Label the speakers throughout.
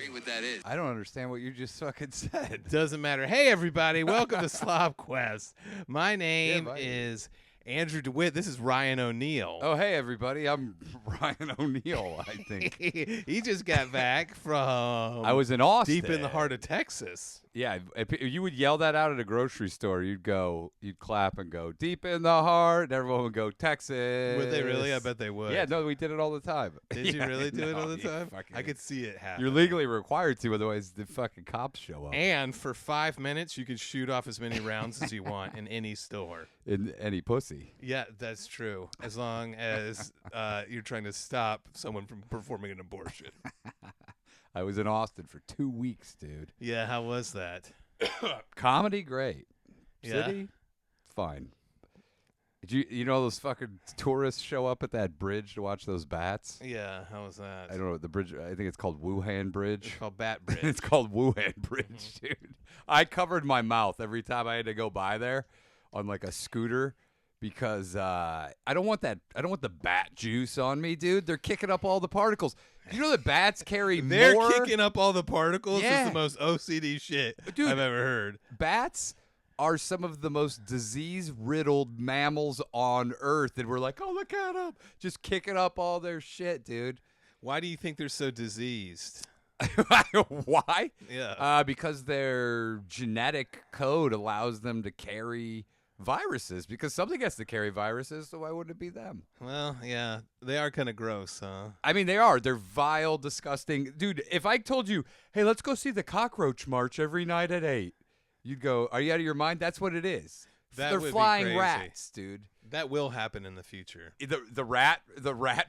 Speaker 1: illustrate what that is.
Speaker 2: I don't understand what you just fucking said.
Speaker 3: Doesn't matter. Hey, everybody. Welcome to Slop Quest. My name
Speaker 2: buddy.
Speaker 3: is Andrew DeWitt. This is Ryan O'Neill.
Speaker 2: Oh, hey, everybody. I'm Ryan O'Neill, I think.
Speaker 3: He just got back from
Speaker 2: I was in Austin.
Speaker 3: deep in the heart of Texas.
Speaker 2: Yeah, if you would yell that out at a grocery store, you'd clap and go, deep in the heart, and everyone would go, Texas.
Speaker 3: Would they really? I bet they would.
Speaker 2: Yeah, no, we did it all the time.
Speaker 3: Did you really do it all the time?
Speaker 2: Fucking,
Speaker 3: I could see it happen.
Speaker 2: You're legally required to, otherwise the fucking cops show up.
Speaker 3: And for 5 minutes, you can shoot off as many rounds as you want in any store.
Speaker 2: In any pussy.
Speaker 3: Yeah, that's true. As long as you're trying to stop someone from performing an abortion.
Speaker 2: I was in Austin for 2 weeks, dude.
Speaker 3: Yeah, how was that?
Speaker 2: Comedy, great.
Speaker 3: Yeah?
Speaker 2: City, fine. Did you know those fucking tourists show up at that bridge to watch those bats?
Speaker 3: Yeah, how was that?
Speaker 2: I don't know the bridge. I think it's called Wuhan Bridge.
Speaker 3: It's called Bat Bridge.
Speaker 2: It's called Wuhan Bridge, dude. I covered my mouth every time I had to go by there on like a scooter because I don't want that. I don't want the bat juice on me, dude. They're kicking up all the particles. You know that bats carry
Speaker 3: They're
Speaker 2: more.
Speaker 3: kicking up all the particles.
Speaker 2: Yeah.
Speaker 3: Is the most OCD shit
Speaker 2: Dude.
Speaker 3: I've ever heard.
Speaker 2: Bats are some of the most disease-riddled mammals on Earth, and we're like, oh, look at them, just kicking up all their shit, dude.
Speaker 3: Why do you think they're so diseased?
Speaker 2: Why?
Speaker 3: Yeah.
Speaker 2: Because their genetic code allows them to carry viruses. Because something has to carry viruses, so why wouldn't it be them?
Speaker 3: Well, yeah, they are kind of gross, huh?
Speaker 2: I mean, they are. They're vile, disgusting. Dude, if I told you, hey, let's go see the cockroach march every night at 8, you'd go, are you out of your mind? That's what it is.
Speaker 3: That
Speaker 2: They're
Speaker 3: would be
Speaker 2: flying
Speaker 3: crazy.
Speaker 2: rats, dude.
Speaker 3: That will happen in the future.
Speaker 2: The rat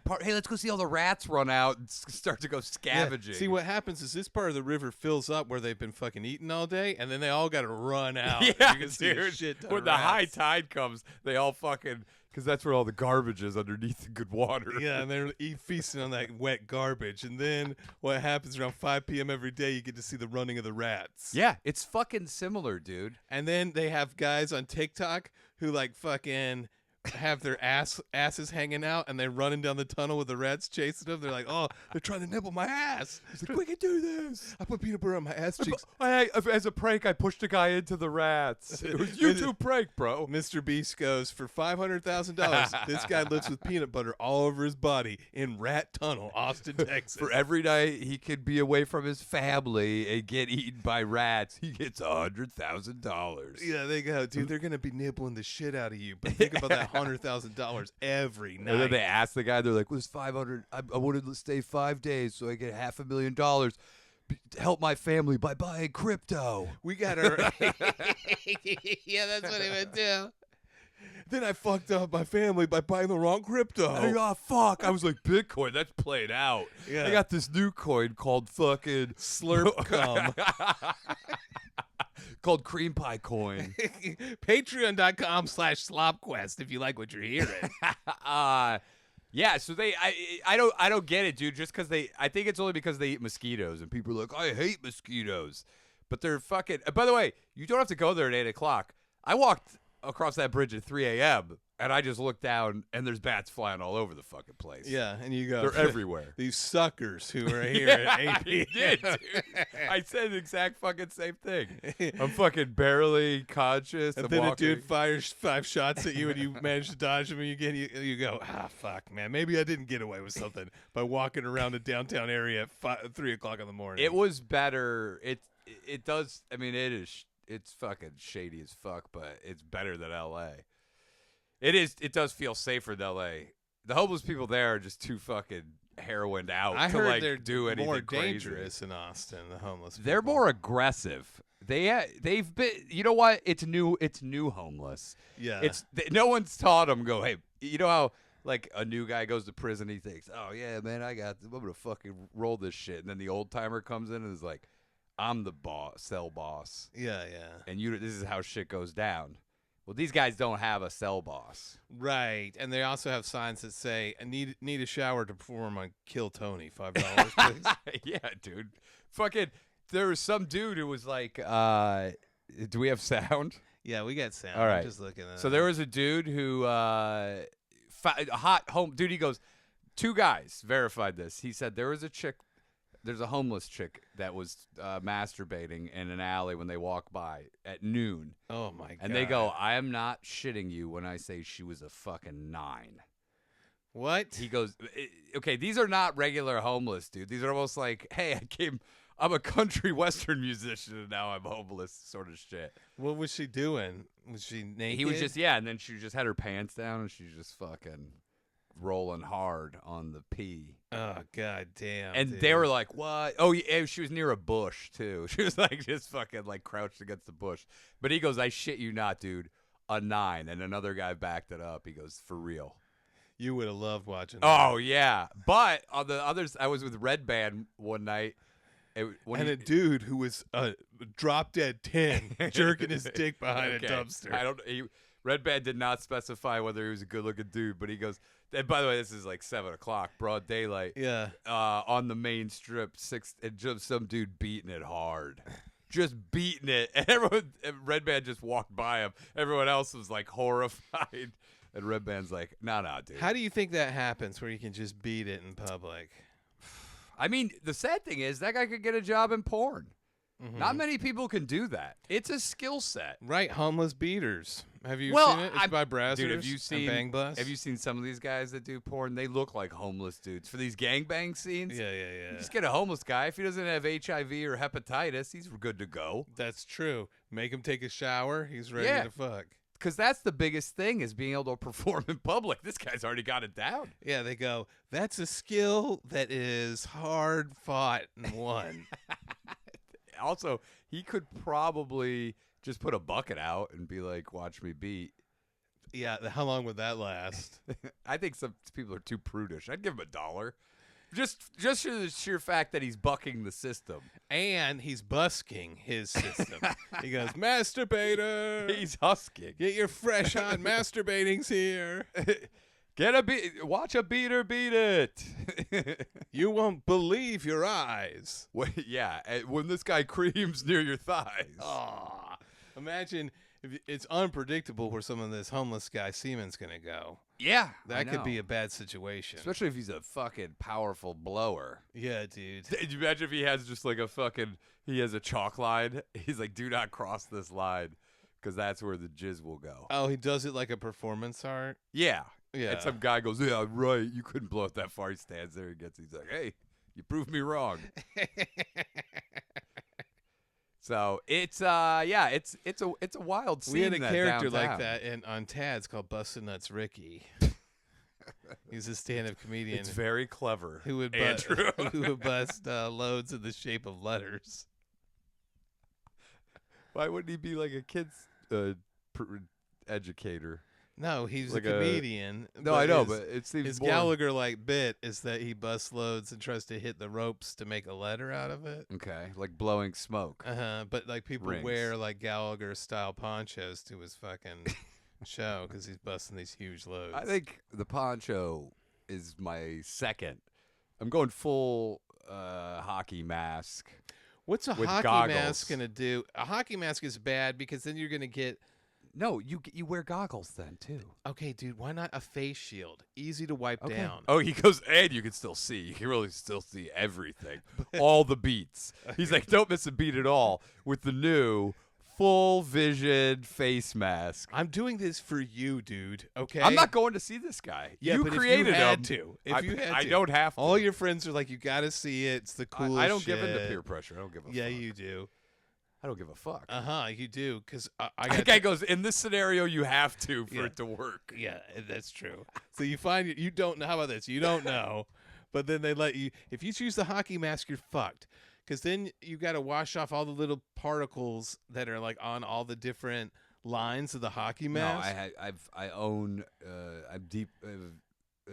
Speaker 2: part. Hey, let's go see all the rats run out and start to go scavenging.
Speaker 3: Yeah. See, what happens is this part of the river fills up where they've been fucking eating all day, and then they all got to run out.
Speaker 2: Yeah,
Speaker 3: you can see a
Speaker 2: dude.
Speaker 3: shit ton
Speaker 2: When
Speaker 3: of
Speaker 2: the high
Speaker 3: rats.
Speaker 2: tide comes, they all fucking, because that's where all the garbage is underneath the good water.
Speaker 3: Yeah, and they're feasting on that wet garbage. And then what happens around 5 p.m. every day, you get to see the running of the rats.
Speaker 2: Yeah, it's fucking similar, dude.
Speaker 3: And then they have guys on TikTok who like fucking have their asses hanging out, and they're running down the tunnel with the rats chasing them. They're like, oh, they're trying to nibble my ass. It's like, we can do this. I put peanut butter on my ass cheeks.
Speaker 2: As a prank, I pushed a guy into the rats. It was YouTube prank, bro.
Speaker 3: Mr. Beast goes, for $500,000, this guy lives with peanut butter all over his body in Rat Tunnel, Austin, Texas.
Speaker 2: For every night he could be away from his family and get eaten by rats, he gets $100,000.
Speaker 3: Yeah, they go, dude, they're going to be nibbling the shit out of you. But think about that $100,000 every night.
Speaker 2: And then they ask the guy, they're like, "Was $500? I wanted to stay 5 days so I get $500,000 to help my family by buying crypto."
Speaker 3: We got our... Yeah, that's what he would do. Then I fucked up my family by buying the wrong crypto.
Speaker 2: Oh, fuck. I was like, Bitcoin, that's played out.
Speaker 3: Yeah.
Speaker 2: I got this new coin called fucking
Speaker 3: Slurp cum.
Speaker 2: called Cream Pie Coin.
Speaker 3: Patreon.com/SlopQuest if you like what you're hearing.
Speaker 2: Yeah, so I don't get it, dude. Just because I think it's only because they eat mosquitoes, and people are like, I hate mosquitoes, but they're fucking. By the way, you don't have to go there at 8 o'clock. I walked across that bridge at 3 a.m. and I just looked down, and there's bats flying all over the fucking place.
Speaker 3: Yeah, and you go,
Speaker 2: They're everywhere.
Speaker 3: These suckers who are here at 8
Speaker 2: I
Speaker 3: p.m.
Speaker 2: did, dude. I said the exact fucking same thing. I'm fucking barely conscious.
Speaker 3: And
Speaker 2: I'm
Speaker 3: then
Speaker 2: walking.
Speaker 3: a dude fires 5 shots at you, and you manage to dodge them, and you go, fuck, man. Maybe I didn't get away with something by walking around a downtown area at 3 o'clock in the morning.
Speaker 2: It was better. It does. I mean, it's fucking shady as fuck, but it's better than L.A. It is. It does feel safer than L.A. The homeless people there are just too fucking heroined out
Speaker 3: I
Speaker 2: to
Speaker 3: heard
Speaker 2: like
Speaker 3: they're
Speaker 2: do anything
Speaker 3: more
Speaker 2: crazy.
Speaker 3: dangerous in Austin. The homeless.
Speaker 2: They're
Speaker 3: people.
Speaker 2: more aggressive. They've been. You know what? It's new homeless.
Speaker 3: Yeah.
Speaker 2: No one's taught them. Go, hey, you know how like a new guy goes to prison, he thinks, oh yeah, man, I'm gonna fucking roll this shit, and then the old timer comes in and is like, I'm the cell boss.
Speaker 3: Yeah.
Speaker 2: And this is how shit goes down. Well, these guys don't have a cell boss.
Speaker 3: Right, and they also have signs that say, "I need a shower to perform on Kill Tony, $5, please."
Speaker 2: Yeah, dude. Fucking, there was some dude who was like, do we have sound?
Speaker 3: Yeah, we got sound.
Speaker 2: All right.
Speaker 3: I'm just looking at
Speaker 2: So there was a dude who, a hot home dude. He goes, 2 guys verified this. He said there was a chick There's a homeless chick that was masturbating in an alley when they walk by at noon.
Speaker 3: Oh my god!
Speaker 2: And they go, "I am not shitting you when I say she was a fucking 9."
Speaker 3: What?
Speaker 2: He goes, "Okay, these are not regular homeless, dude. These are almost like, hey, I'm a country western musician and now I'm homeless," sort of shit.
Speaker 3: What was she doing? Was she naked?
Speaker 2: He was just, yeah, and then she just had her pants down and she's just fucking rolling hard on the pee.
Speaker 3: Oh god damn!
Speaker 2: And
Speaker 3: dude.
Speaker 2: they were like, "What?" Oh, yeah, she was near a bush too. She was like just fucking like crouched against the bush. But he goes, "I shit you not, dude. A 9." And another guy backed it up. He goes, "For real."
Speaker 3: You would have loved watching that.
Speaker 2: Oh yeah. But on the others, I was with Red Band one night.
Speaker 3: A dude who was drop dead 10 jerking his dick behind a dumpster.
Speaker 2: Red Band did not specify whether he was a good looking dude, but he goes, and by the way, this is like 7 o'clock, broad daylight.
Speaker 3: Yeah.
Speaker 2: On the main strip, and just some dude beating it hard. Just beating it. And Red Band just walked by him. Everyone else was like horrified. And Red Band's like, no, dude.
Speaker 3: How do you think that happens where you can just beat it in public?
Speaker 2: I mean, the sad thing is that guy could get a job in porn.
Speaker 3: Mm-hmm.
Speaker 2: Not many people can do that. It's a skill set.
Speaker 3: Right, homeless beaters. Have you
Speaker 2: Well,
Speaker 3: seen it? It's by Brazzers.
Speaker 2: Dude, have you seen
Speaker 3: Bang Bus?
Speaker 2: Have you seen some of these guys that do porn? They look like homeless dudes. For these gangbang scenes,
Speaker 3: Yeah.
Speaker 2: you just get a homeless guy. If he doesn't have HIV or hepatitis, he's good to go.
Speaker 3: That's true. Make him take a shower. He's ready
Speaker 2: Yeah.
Speaker 3: to fuck.
Speaker 2: Because that's the biggest thing is being able to perform in public. This guy's already got it down.
Speaker 3: Yeah, they go, that's a skill that is hard fought and won.
Speaker 2: Also, he could probably just put a bucket out and be like, "Watch me beat."
Speaker 3: Yeah, how long would that last?
Speaker 2: I think some people are too prudish. I'd give him $1. Just for the sheer fact that he's bucking the system.
Speaker 3: And he's busking his system. He goes, masturbator.
Speaker 2: He's husking.
Speaker 3: Get your fresh on masturbating's here.
Speaker 2: Watch a beater beat it.
Speaker 3: You won't believe your eyes.
Speaker 2: Yeah, when this guy creams near your thighs.
Speaker 3: Oh, imagine if it's unpredictable where some of this homeless guy semen's gonna go.
Speaker 2: Yeah,
Speaker 3: That could be a bad situation.
Speaker 2: Especially if he's a fucking powerful blower.
Speaker 3: Yeah, dude.
Speaker 2: Could you imagine if he has just like he has a chalk line? He's like, "Do not cross this line," because that's where the jizz will go.
Speaker 3: Oh, he does it like a performance art?
Speaker 2: Yeah.
Speaker 3: Yeah.
Speaker 2: And some guy goes, "Yeah, right. You couldn't blow it that far." He stands there and he's like, "Hey, you proved me wrong." So it's it's a wild scene.
Speaker 3: We had a character
Speaker 2: downtown.
Speaker 3: like that on Tad's called Bustin' Nuts Ricky. He's a stand-up comedian.
Speaker 2: It's very clever.
Speaker 3: Who would
Speaker 2: Andrew.
Speaker 3: who would bust loads in the shape of letters.
Speaker 2: Why wouldn't he be like a kid's educator?
Speaker 3: No, he's
Speaker 2: Like
Speaker 3: a comedian.
Speaker 2: No, I know, but it seems
Speaker 3: his
Speaker 2: more...
Speaker 3: Gallagher-like bit is that he busts loads and tries to hit the ropes to make a letter out of it.
Speaker 2: Okay, like blowing smoke.
Speaker 3: But like people
Speaker 2: Rings.
Speaker 3: wear like Gallagher-style ponchos to his fucking show because he's busting these huge loads.
Speaker 2: I think the poncho is my second. I'm going full hockey mask.
Speaker 3: What's a
Speaker 2: with
Speaker 3: hockey
Speaker 2: goggles.
Speaker 3: mask gonna do? A hockey mask is bad because then you're gonna get.
Speaker 2: No, you wear goggles then too.
Speaker 3: Okay, dude, why not a face shield? Easy to wipe down.
Speaker 2: Oh, he goes, and you can still see. You can really still see everything. All the beats. He's like, don't miss a beat at all with the new full vision face mask.
Speaker 3: I'm doing this for you, dude. Okay.
Speaker 2: I'm not going to see this guy.
Speaker 3: Yeah,
Speaker 2: you
Speaker 3: but
Speaker 2: created
Speaker 3: if you had
Speaker 2: him.
Speaker 3: to, if you had to,
Speaker 2: I don't have to.
Speaker 3: All your friends are like, you got to see it. It's the coolest.
Speaker 2: I don't
Speaker 3: shit.
Speaker 2: give in to peer pressure. I don't give a fuck.
Speaker 3: Yeah, you do.
Speaker 2: I don't give a fuck.
Speaker 3: You do, because I
Speaker 2: That
Speaker 3: got.
Speaker 2: guy goes, in this scenario, you have to for it to work.
Speaker 3: Yeah, that's true. So you find you don't know. How about this? You don't know, but then they let you. If you choose the hockey mask, you're fucked. Because then you got to wash off all the little particles that are like on all the different lines of the hockey mask.
Speaker 2: I'm deep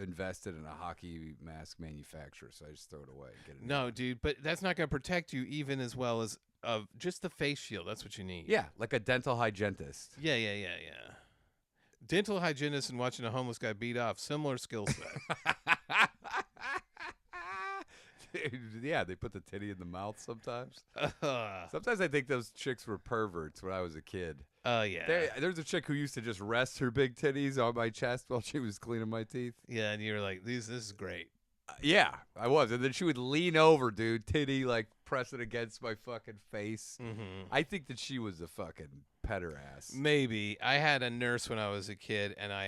Speaker 2: invested in a hockey mask manufacturer, so I just throw it away and get it.
Speaker 3: No, dude, but that's not going to protect you even as well as just the face shield. That's what you need.
Speaker 2: Yeah, like a dental hygienist.
Speaker 3: Yeah. Dental hygienist and watching a homeless guy beat off, similar skill set.
Speaker 2: Yeah, they put the titty in the mouth sometimes. Sometimes I think those chicks were perverts when I was a kid.
Speaker 3: Oh, yeah.
Speaker 2: There's a chick who used to just rest her big titties on my chest while she was cleaning my teeth.
Speaker 3: Yeah, and you were like, this is great.
Speaker 2: Yeah, I was. And then she would lean over, dude, titty, like, press it against my fucking face.
Speaker 3: Mm-hmm.
Speaker 2: I think that she was a fucking pet her ass.
Speaker 3: Maybe. I had a nurse when I was a kid, and I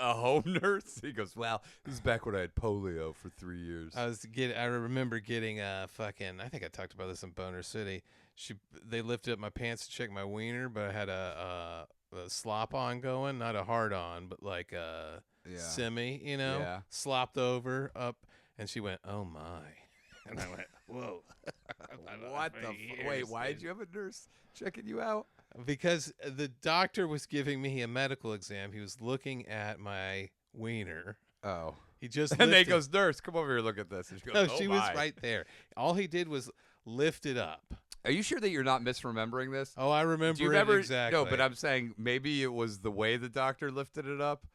Speaker 2: A home nurse? He goes, well, this is back when I had polio for 3 years.
Speaker 3: I remember getting fucking. I think I talked about this in Boner City. They lifted up my pants to check my wiener, but I had a slop on going, not a hard on, but like a semi,
Speaker 2: Yeah.
Speaker 3: slopped over up, and she went, "Oh my," and I went, "Whoa."
Speaker 2: What the wait, why did you have a nurse checking you out?
Speaker 3: Because the doctor was giving me a medical exam. He was looking at my wiener.
Speaker 2: Oh.
Speaker 3: He just
Speaker 2: And then he
Speaker 3: lifted-
Speaker 2: goes, nurse, come over here, look at this. And she goes,
Speaker 3: No,
Speaker 2: oh
Speaker 3: she
Speaker 2: my.
Speaker 3: was right there. All he did was lift it up.
Speaker 2: Are you sure that you're not misremembering this?
Speaker 3: Oh, I remember
Speaker 2: Do you
Speaker 3: it
Speaker 2: remember?
Speaker 3: exactly.
Speaker 2: No, but I'm saying maybe it was the way the doctor lifted it up,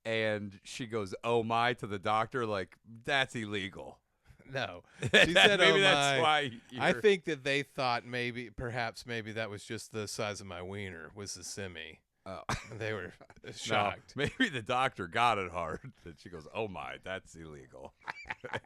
Speaker 2: and she goes, "Oh my," to the doctor, like that's illegal.
Speaker 3: No. She said,
Speaker 2: maybe
Speaker 3: "Oh
Speaker 2: that's
Speaker 3: my."
Speaker 2: why.
Speaker 3: I think that they thought perhaps that was just the size of my wiener was the semi.
Speaker 2: Oh.
Speaker 3: And they were
Speaker 2: No,
Speaker 3: shocked.
Speaker 2: maybe the doctor got it hard. And she goes, "Oh my, that's illegal."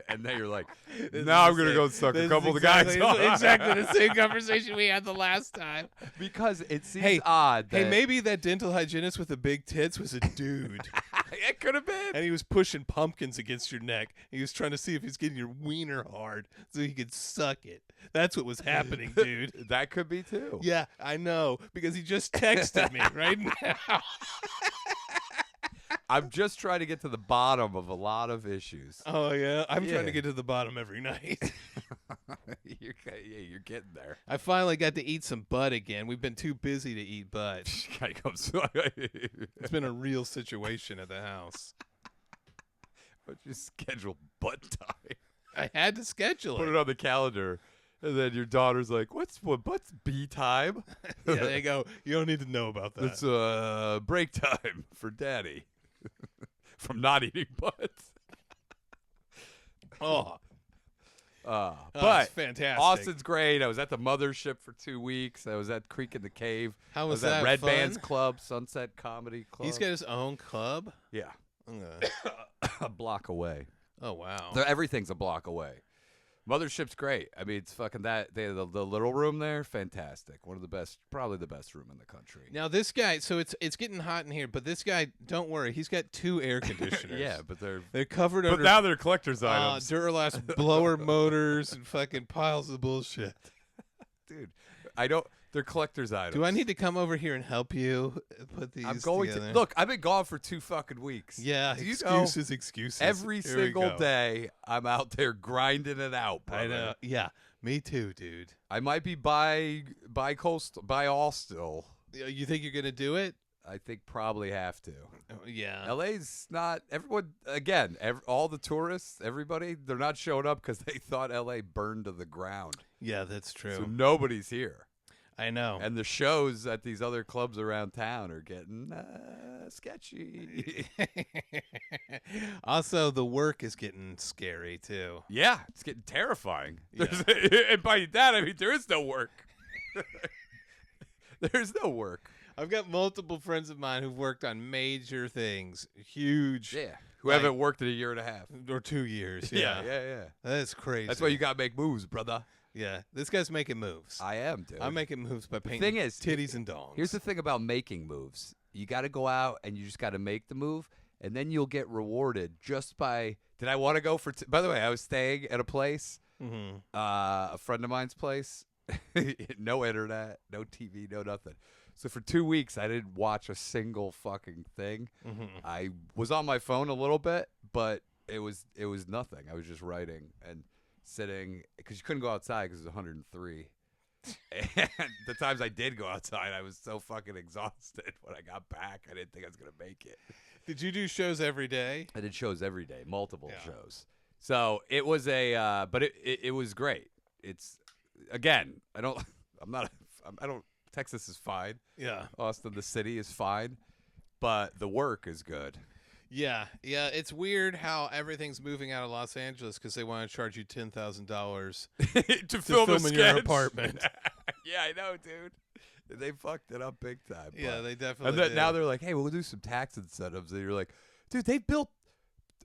Speaker 2: And then you're like,
Speaker 3: This
Speaker 2: "Now
Speaker 3: is
Speaker 2: I'm gonna
Speaker 3: the
Speaker 2: go
Speaker 3: same-
Speaker 2: suck a
Speaker 3: this is
Speaker 2: couple of guys."
Speaker 3: exactly-
Speaker 2: off."
Speaker 3: exactly the same conversation we had the last time.
Speaker 2: Because it seems
Speaker 3: Hey,
Speaker 2: odd. That
Speaker 3: Hey, maybe that dental hygienist with the big tits was a dude.
Speaker 2: it could have been.
Speaker 3: And he was pushing pumpkins against your neck. He was trying to see if he's getting your wiener hard so he could suck it. That's what was happening, dude.
Speaker 2: That could be too.
Speaker 3: Yeah, I know, because he just texted me right now.
Speaker 2: I'm just trying to get to the bottom of a lot of issues.
Speaker 3: Oh, yeah? I'm trying
Speaker 2: Yeah.
Speaker 3: to get to the bottom every night.
Speaker 2: You're getting there.
Speaker 3: I finally got to eat some butt again. We've been too busy to eat butt. It's been a real situation at the house.
Speaker 2: But you schedule butt time.
Speaker 3: I had to schedule
Speaker 2: Put it on the calendar. And then your daughter's like, what's B time?
Speaker 3: Yeah, they go, you don't need to know about that.
Speaker 2: It's break time for daddy. From not eating butts.
Speaker 3: Oh,
Speaker 2: But
Speaker 3: it's fantastic.
Speaker 2: Austin's great. I was at the mothership for 2 weeks. I was at Creek in the Cave.
Speaker 3: How
Speaker 2: I
Speaker 3: was
Speaker 2: at
Speaker 3: that?
Speaker 2: Red
Speaker 3: Fun?
Speaker 2: Bands Club, Sunset Comedy Club.
Speaker 3: He's got his own club?
Speaker 2: Yeah.
Speaker 3: Okay.
Speaker 2: A block away.
Speaker 3: Oh, wow.
Speaker 2: Everything's a block away. Mothership's great. I mean, it's fucking that. They the little room there, fantastic. One of the best, probably the best room in the country.
Speaker 3: Now this guy, so it's getting hot in here, but this guy, don't worry, he's got 2 air conditioners.
Speaker 2: Yeah, but
Speaker 3: they're covered
Speaker 2: but
Speaker 3: under
Speaker 2: now they're collector's items,
Speaker 3: Duralast blower motors and fucking piles of bullshit.
Speaker 2: dude. They're collector's items.
Speaker 3: Do I need to come over here and help you put these
Speaker 2: I'm going
Speaker 3: together?
Speaker 2: to look. I've been gone for 2 fucking weeks.
Speaker 3: Yeah,
Speaker 2: Do you know,
Speaker 3: excuses.
Speaker 2: every
Speaker 3: Here we
Speaker 2: single
Speaker 3: go.
Speaker 2: day, I'm out there grinding it out. Brother.
Speaker 3: I know. Yeah, me too, dude.
Speaker 2: I might be by all still.
Speaker 3: You think you're gonna do it?
Speaker 2: I think probably have to.
Speaker 3: Oh, yeah.
Speaker 2: LA's not everyone again. All the tourists, everybody, they're not showing up because they thought LA burned to the ground.
Speaker 3: Yeah, that's true.
Speaker 2: So nobody's here,
Speaker 3: I know.
Speaker 2: and the shows at these other clubs around town are getting sketchy.
Speaker 3: Also, the work is getting scary too.
Speaker 2: Yeah, it's getting terrifying.
Speaker 3: Yeah.
Speaker 2: And by that I mean there is no work. There's no work.
Speaker 3: I've got multiple friends of mine who've worked on major things, huge.
Speaker 2: Yeah, who
Speaker 3: Like-
Speaker 2: haven't worked in a year and a half.
Speaker 3: Or 2 years.
Speaker 2: Yeah,
Speaker 3: Yeah.
Speaker 2: yeah.
Speaker 3: That's crazy.
Speaker 2: That's why you gotta make moves, brother.
Speaker 3: Yeah. This guy's making moves.
Speaker 2: I am, dude.
Speaker 3: I'm making moves by painting
Speaker 2: thing is,
Speaker 3: titties and dongs.
Speaker 2: Here's the thing about making moves. You got to go out and you just got to make the move, and then you'll get rewarded just by. Did I want to go for? By the way, I was staying at a place,
Speaker 3: Mm-hmm.
Speaker 2: a friend of mine's place. No internet, no TV, no nothing. So for 2 weeks, I didn't watch a single fucking thing.
Speaker 3: Mm-hmm.
Speaker 2: I was on my phone a little bit, but it was nothing. I was just writing and sitting because you couldn't go outside because it was 103. And the times I did go outside, I was so fucking exhausted. When I got back, I didn't think I was gonna make it.
Speaker 3: Did you do shows every day?
Speaker 2: I did shows every day, multiple
Speaker 3: Yeah.
Speaker 2: shows. So it was but it was great. It's again, Texas is fine.
Speaker 3: Yeah.
Speaker 2: Austin, the city is fine, but the work is good.
Speaker 3: Yeah. Yeah. It's weird how everything's moving out of Los Angeles because they want to charge you $10,000
Speaker 2: to film a
Speaker 3: film in your
Speaker 2: sketch.
Speaker 3: apartment.
Speaker 2: Yeah, I know, dude. They fucked it up big time.
Speaker 3: Yeah,
Speaker 2: but-
Speaker 3: they
Speaker 2: And
Speaker 3: definitely
Speaker 2: then
Speaker 3: did.
Speaker 2: now they're like, hey, we'll do some tax incentives. And you're like, dude, they built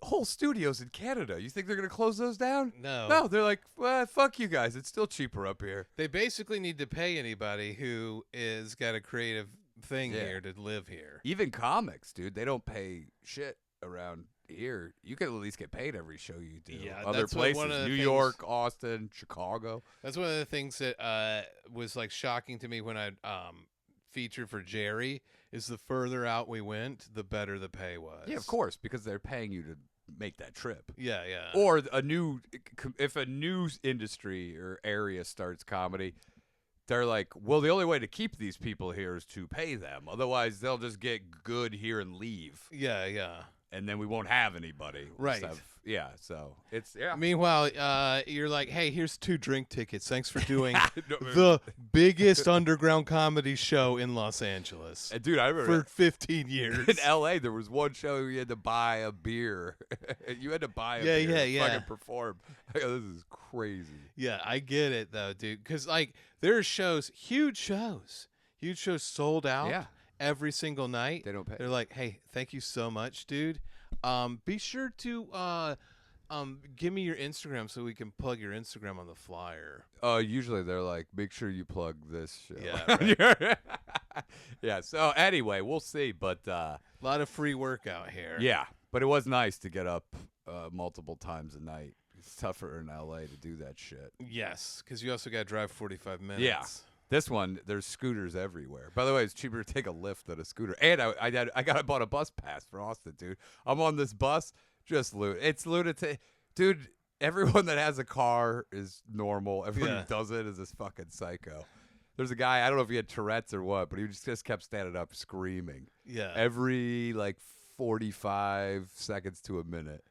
Speaker 2: whole studios in Canada. You think they're gonna close those down?
Speaker 3: No.
Speaker 2: They're like, well, fuck you guys. It's still cheaper up here.
Speaker 3: They basically need to pay anybody who is got a creative thing
Speaker 2: Yeah.
Speaker 3: here to live here.
Speaker 2: Even comics, dude, they don't pay shit around here. You can at least get paid every show you do.
Speaker 3: Yeah,
Speaker 2: Other
Speaker 3: that's
Speaker 2: places,
Speaker 3: one of the
Speaker 2: New
Speaker 3: things-
Speaker 2: York, Austin, Chicago.
Speaker 3: That's one of the things that was like shocking to me when I featured for Jerry. Is the further out we went, the better the pay was.
Speaker 2: Yeah, of course, because they're paying you to make that trip.
Speaker 3: Yeah, yeah.
Speaker 2: Or if a new industry or area starts comedy, they're like, well, the only way to keep these people here is to pay them. Otherwise, they'll just get good here and leave,
Speaker 3: yeah, yeah.
Speaker 2: and then we won't have anybody. We'll just
Speaker 3: Right.
Speaker 2: yeah. So it's yeah.
Speaker 3: Meanwhile, you're like, hey, here's 2 drink tickets. Thanks for doing
Speaker 2: No,
Speaker 3: the biggest underground comedy show in Los Angeles
Speaker 2: dude, I remember
Speaker 3: for 15 years.
Speaker 2: in L.A. there was one show where you had to buy a beer. You had to buy a beer to
Speaker 3: yeah.
Speaker 2: fucking perform. I go, this is crazy.
Speaker 3: Yeah, I get it though, dude. Because like there are shows, huge shows sold out.
Speaker 2: Yeah.
Speaker 3: Every single night.
Speaker 2: They don't pay.
Speaker 3: They're like, hey, thank you so much, dude. Be sure to give me your Instagram so we can plug your Instagram on the flyer.
Speaker 2: Usually they're like, make sure you plug this show.
Speaker 3: Yeah,
Speaker 2: Yeah. So anyway, we'll see. But
Speaker 3: A lot of free workout here.
Speaker 2: yeah, but it was nice to get up multiple times a night. It's tougher in LA to do that shit.
Speaker 3: Yes, because you also got to drive 45 minutes.
Speaker 2: Yeah. This one, there's scooters everywhere. By the way, it's cheaper to take a Lyft than a scooter. And I bought a bus pass for Austin, dude. I'm on this bus, just it's lunatic. Dude, everyone that has a car is normal. Everyone
Speaker 3: Yeah.
Speaker 2: who doesn't is this fucking psycho. There's a guy, I don't know if he had Tourette's or what, but he just kept standing up screaming.
Speaker 3: Yeah.
Speaker 2: Every, 45 seconds to a minute.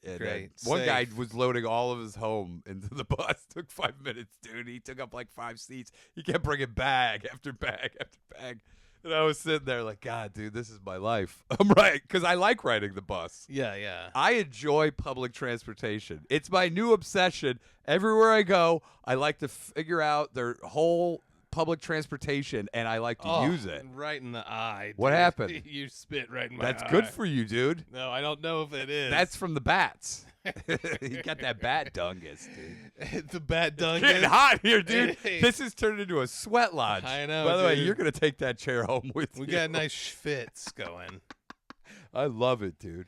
Speaker 2: And
Speaker 3: Great.
Speaker 2: one guy
Speaker 3: Safe.
Speaker 2: was loading all of his home into the bus. Took 5 minutes, dude. He took up 5 seats. He kept bringing bag after bag after bag. And I was sitting there like, God, dude, this is my life. I'm right, because I like riding the bus.
Speaker 3: Yeah, yeah.
Speaker 2: I enjoy public transportation. It's my new obsession. Everywhere I go, I like to figure out their whole public transportation, and I like to use it.
Speaker 3: Right in the eye.
Speaker 2: What
Speaker 3: dude.
Speaker 2: happened?
Speaker 3: You spit right in my
Speaker 2: That's
Speaker 3: eye.
Speaker 2: good for you, dude.
Speaker 3: No, I don't know if it is.
Speaker 2: That's from the bats. You got that bat dungus, dude.
Speaker 3: the bat dung.
Speaker 2: Getting hot here, dude.
Speaker 3: Hey.
Speaker 2: This has turned into a sweat lodge.
Speaker 3: I know,
Speaker 2: By the way,
Speaker 3: dude.
Speaker 2: you're gonna take that chair home with
Speaker 3: We
Speaker 2: you.
Speaker 3: got nice fits going.
Speaker 2: I love it, dude.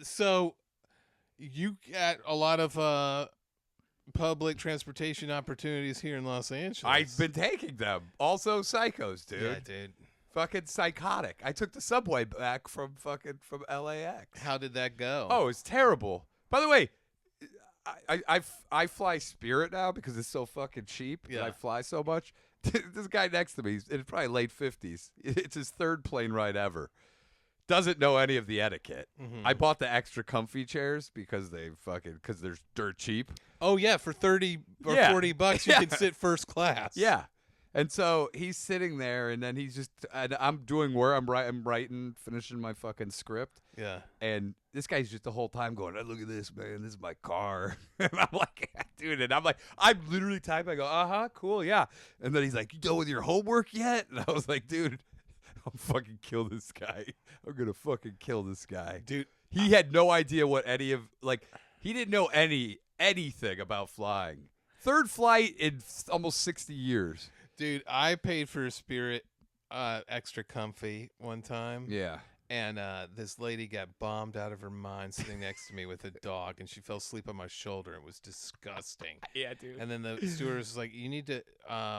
Speaker 3: So you got a lot of public transportation opportunities here in Los Angeles.
Speaker 2: I've been taking them. Also, psychos, dude.
Speaker 3: Yeah, dude.
Speaker 2: Fucking psychotic. I took the subway back from LAX.
Speaker 3: How did that go?
Speaker 2: Oh, it's terrible. By the way, I fly Spirit now because it's so fucking cheap. And
Speaker 3: Yeah.
Speaker 2: I fly so much. This guy next to me, he's in probably late 50s. It's his 3rd plane ride ever. Doesn't know any of the etiquette.
Speaker 3: Mm-hmm.
Speaker 2: I bought the extra comfy chairs because they're dirt cheap.
Speaker 3: Oh yeah, for 30 or
Speaker 2: Yeah.
Speaker 3: $40 you
Speaker 2: Yeah.
Speaker 3: can sit first class.
Speaker 2: Yeah. And so he's sitting there, and then he's just, and I'm doing work. I'm writing, finishing my fucking script.
Speaker 3: Yeah.
Speaker 2: And this guy's just the whole time going, oh, look at this, man. This is my car. And I'm like, dude. And I'm like, I'm literally typing. I go, cool, yeah. And then he's like, you done with your homework yet? And I was like, dude, I'll fucking kill this guy. I'm going to fucking kill this guy.
Speaker 3: Dude.
Speaker 2: He had no idea what he didn't know anything about flying. 3rd flight in almost 60 years.
Speaker 3: Dude, I paid for a Spirit extra comfy one time.
Speaker 2: Yeah.
Speaker 3: And this lady got bombed out of her mind sitting next to me with a dog, and she fell asleep on my shoulder. It was disgusting.
Speaker 2: Yeah, dude.
Speaker 3: And then the stewardess was like, you need to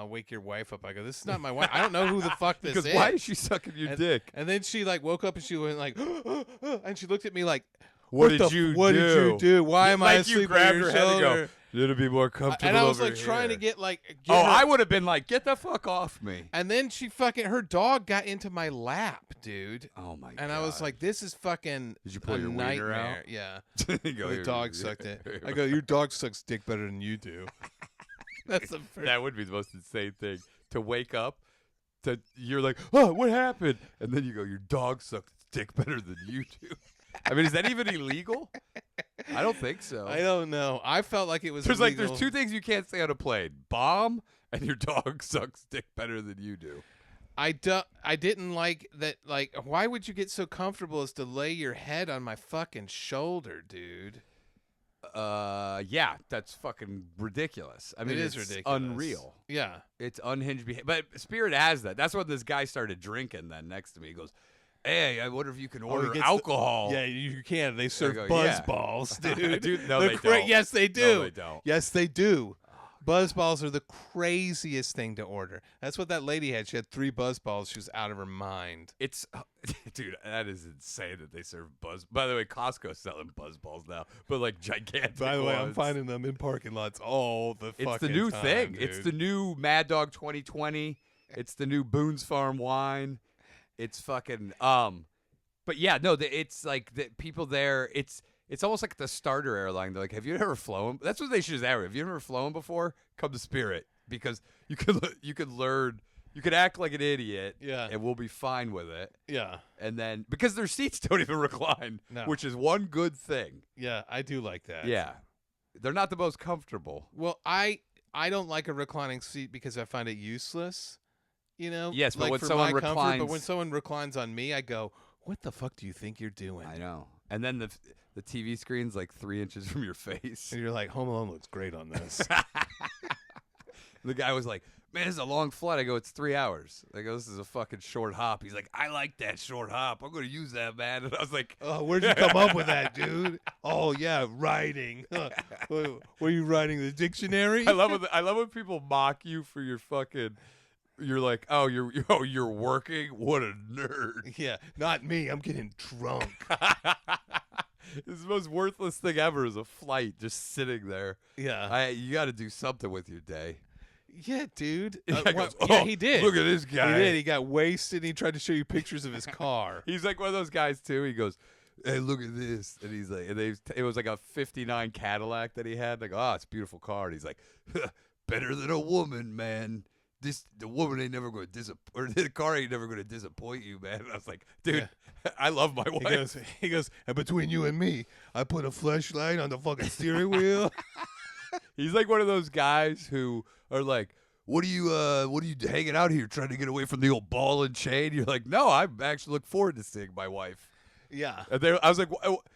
Speaker 3: wake your wife up. I go, this is not my wife. I don't know who the fuck this
Speaker 2: Because
Speaker 3: is.
Speaker 2: why is she sucking your dick?
Speaker 3: And then she woke up and she went like, and she looked at me like,
Speaker 2: What did you do?
Speaker 3: Why am I
Speaker 2: Like you
Speaker 3: asleep on
Speaker 2: grabbed
Speaker 3: your
Speaker 2: her head and
Speaker 3: shoulder?
Speaker 2: go, it'll be more comfortable.
Speaker 3: And I was
Speaker 2: over
Speaker 3: like trying to
Speaker 2: here."
Speaker 3: get like.
Speaker 2: Oh,
Speaker 3: her-
Speaker 2: I would have been like, get the fuck off me.
Speaker 3: And then her dog got into my lap, dude.
Speaker 2: Oh my god.
Speaker 3: And I was like, this is fucking
Speaker 2: Did you pull
Speaker 3: a
Speaker 2: your wiener
Speaker 3: nightmare.
Speaker 2: out?
Speaker 3: Yeah.
Speaker 2: You go,
Speaker 3: The
Speaker 2: "Here,
Speaker 3: dog
Speaker 2: here,
Speaker 3: sucked
Speaker 2: here,
Speaker 3: it.
Speaker 2: here."
Speaker 3: I go, your dog sucks dick better than you do. That's the first.
Speaker 2: That would be the most insane thing. To wake up, you're like, oh, what happened? And then you go, your dog sucks dick better than you do. I mean, is that even illegal? I don't think so.
Speaker 3: I don't know. I felt like it was
Speaker 2: There's
Speaker 3: illegal.
Speaker 2: there's 2 things you can't say on a plane: bomb and your dog sucks dick better than you do.
Speaker 3: I didn't like that. Like, why would you get so comfortable as to lay your head on my fucking shoulder, dude?
Speaker 2: Yeah, that's fucking ridiculous. I mean,
Speaker 3: It is
Speaker 2: it's
Speaker 3: ridiculous.
Speaker 2: unreal.
Speaker 3: Yeah.
Speaker 2: It's unhinged behavior. But Spirit has that. That's when this guy started drinking then next to me. He goes, hey, I wonder if you can order alcohol.
Speaker 3: Yeah, you can. They serve
Speaker 2: go,
Speaker 3: buzz
Speaker 2: yeah.
Speaker 3: balls, dude.
Speaker 2: Dude, no, they don't.
Speaker 3: Yes, they do.
Speaker 2: No, they don't.
Speaker 3: Yes, they do. Buzz balls are the craziest thing to order. That's what that lady had. She had 3 buzz balls. She was out of her mind.
Speaker 2: It's, dude, that is insane that they serve buzz. By the way, Costco's selling buzz balls now, but like gigantic.
Speaker 3: By the way, I'm
Speaker 2: ones.
Speaker 3: finding them in parking lots all the fucking time.
Speaker 2: It's the new thing.
Speaker 3: Dude.
Speaker 2: It's the new Mad Dog 2020. It's the new Boone's Farm wine. It's fucking but yeah, no, it's like the people there. It's almost like the starter airline. They're like, have you ever flown? That's what they should have. Have you ever flown before? Come to Spirit because you could learn. You could act like an idiot.
Speaker 3: Yeah.
Speaker 2: And we'll be fine with it.
Speaker 3: Yeah.
Speaker 2: And then because their seats don't even recline,
Speaker 3: No.
Speaker 2: which is one good thing.
Speaker 3: Yeah, I do like that.
Speaker 2: Yeah. They're not the most comfortable.
Speaker 3: Well, I don't like a reclining seat because I find it useless. You know.
Speaker 2: Yes, but
Speaker 3: like
Speaker 2: when
Speaker 3: for
Speaker 2: someone
Speaker 3: my comfort,
Speaker 2: reclines,
Speaker 3: but when someone reclines on me, I go, "What the fuck do you think you're doing?"
Speaker 2: I know. And then the TV screen's like 3 inches from your face.
Speaker 3: And you're like, "Home Alone looks great on this."
Speaker 2: The guy was like, man, this is a long flight. I go, it's 3 hours. I go, this is a fucking short hop. He's like, I like that short hop. I'm going to use that, man. And I was like,
Speaker 3: Oh, where'd you come up with that, dude? Oh yeah, writing. Were you writing the dictionary?
Speaker 2: I love when people mock you for your fucking. You're like, you're working. What a nerd.
Speaker 3: Yeah, not me. I'm getting drunk.
Speaker 2: This is the most worthless thing ever. Is a flight just sitting there.
Speaker 3: Yeah.
Speaker 2: You got to do something with your day.
Speaker 3: Yeah, dude.
Speaker 2: Guy goes,
Speaker 3: Yeah, he did.
Speaker 2: Look at this guy.
Speaker 3: He did. He got wasted. And he tried to show you pictures of his car.
Speaker 2: He's like one of those guys too. He goes, hey, look at this. And he's like, it was like a '59 Cadillac that he had. Like, oh, it's a beautiful car. And he's like, better than a woman, man. The woman ain't never going to disappoint, or the car ain't never going to disappoint you, man. And I was like, dude, I love my wife.
Speaker 3: He goes, and between you and me, I put a flashlight on the fucking steering wheel.
Speaker 2: He's like one of those guys who are like, what are you hanging out here trying to get away from the old ball and chain? You're like, no, I actually look forward to seeing my wife.
Speaker 3: Yeah.
Speaker 2: And I was like,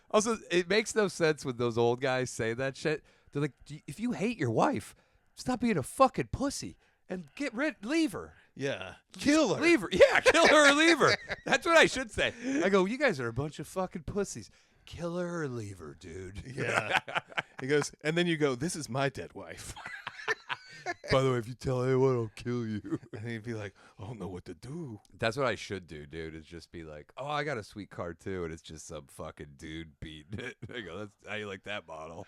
Speaker 2: also, it makes no sense when those old guys say that shit. They're like, if you hate your wife, stop being a fucking pussy and leave her.
Speaker 3: Yeah. Kill her.
Speaker 2: Leave her. Yeah, kill her or leave her. That's what I should say. I go, you guys are a bunch of fucking pussies. Kill her or leave her, dude.
Speaker 3: Yeah. He goes, and then you go, this is my dead wife.
Speaker 2: By the way, if you tell anyone, I'll kill you.
Speaker 3: And he'd be like, I don't know what to do.
Speaker 2: That's what I should do, dude, is just be like, oh, I got a sweet car, too, and it's just some fucking dude beating it. I go, that's how you like that bottle.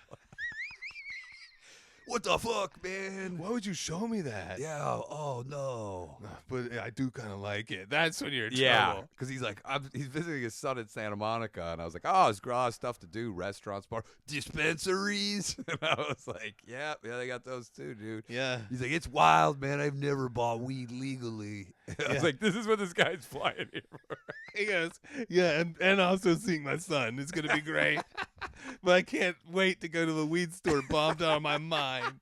Speaker 2: What the fuck, man?
Speaker 3: Why would you show me that?
Speaker 2: Yeah, oh, no.
Speaker 3: But I do kind of like it. That's when you're in
Speaker 2: Yeah,
Speaker 3: trouble.
Speaker 2: because he's like, he's visiting his son in Santa Monica, and I was like, oh, it's great stuff to do, restaurants, bar, dispensaries. And I was like, yeah, they got those too, dude.
Speaker 3: Yeah.
Speaker 2: He's like, it's wild, man. I've never bought weed legally. I was like, this is what this guy's flying here for.
Speaker 3: He goes, yeah, and also seeing my son. It's going to be great. But I can't wait to go to the weed store bombed out of my mind.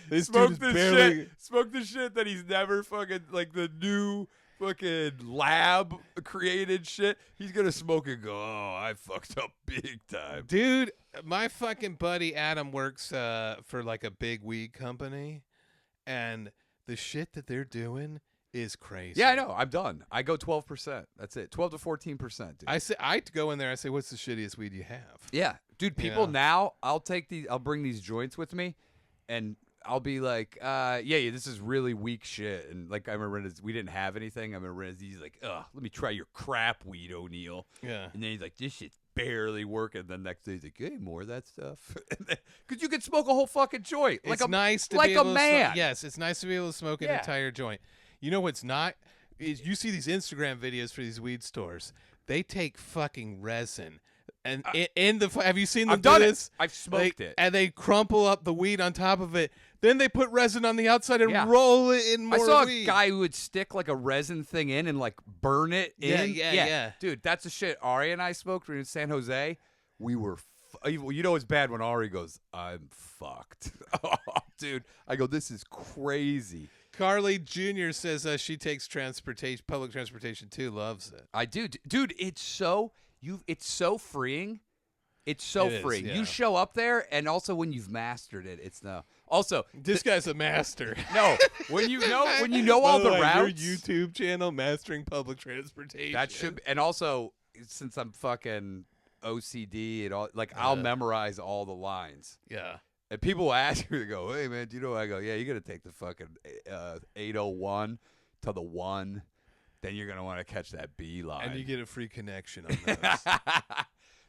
Speaker 3: This
Speaker 2: Smoke
Speaker 3: dude
Speaker 2: this
Speaker 3: is barely...
Speaker 2: shit. Smoke the shit that he's never fucking, like the new fucking lab created shit. He's going to smoke and go, oh, I fucked up big time.
Speaker 3: Dude, my fucking buddy Adam works for like a big weed company. And the shit that they're doing is crazy.
Speaker 2: Yeah, I know. I'm done. I go 12%. That's it. 12 to 14%, dude.
Speaker 3: I go in there. I say, "What's the shittiest weed you have?"
Speaker 2: Yeah, dude. People now, I'll bring these joints with me, and I'll be like, yeah, this is really weak shit. And like, I remember we didn't have anything. I remember he's like, let me try your crap weed, O'Neal.
Speaker 3: Yeah.
Speaker 2: And then he's like, this shit's barely working. Then next day he's like, hey, more of that stuff. Because you can smoke a whole fucking joint.
Speaker 3: It's nice to
Speaker 2: like
Speaker 3: be able
Speaker 2: a man.
Speaker 3: Yes, it's nice to be able to smoke an entire joint. You know what's not? Is you see these Instagram videos for these weed stores. They take fucking resin. And in the have you seen them do this?
Speaker 2: I've smoked it.
Speaker 3: And they crumple up the weed on top of it. Then they put resin on the outside and roll it in more weed.
Speaker 2: I saw a guy who would stick like a resin thing in and like burn it in.
Speaker 3: Yeah.
Speaker 2: Dude, that's the shit Ari and I smoked when we were in San Jose. We were, you know it's bad when Ari goes, I'm fucked. Oh, dude. I go, this is crazy.
Speaker 3: Carly Jr. says she takes transportation, public transportation too. Loves it.
Speaker 2: I do, dude. It's so freeing. It's so
Speaker 3: It is,
Speaker 2: freeing.
Speaker 3: yeah.
Speaker 2: You show up there, and also when you've mastered it, it's no. Also,
Speaker 3: This guy's a master.
Speaker 2: no. When you know
Speaker 3: By
Speaker 2: all
Speaker 3: the
Speaker 2: the
Speaker 3: way,
Speaker 2: routes,
Speaker 3: your YouTube channel, Mastering Public Transportation.
Speaker 2: that should. And also, since I'm fucking OCD and all, like I'll memorize all the lines.
Speaker 3: Yeah.
Speaker 2: And people will ask me, they go, "Hey man, do you know?" I go, "Yeah, you got to take the fucking 801 to the 1. Then you're gonna want to catch that B line,
Speaker 3: And you get a free connection on those.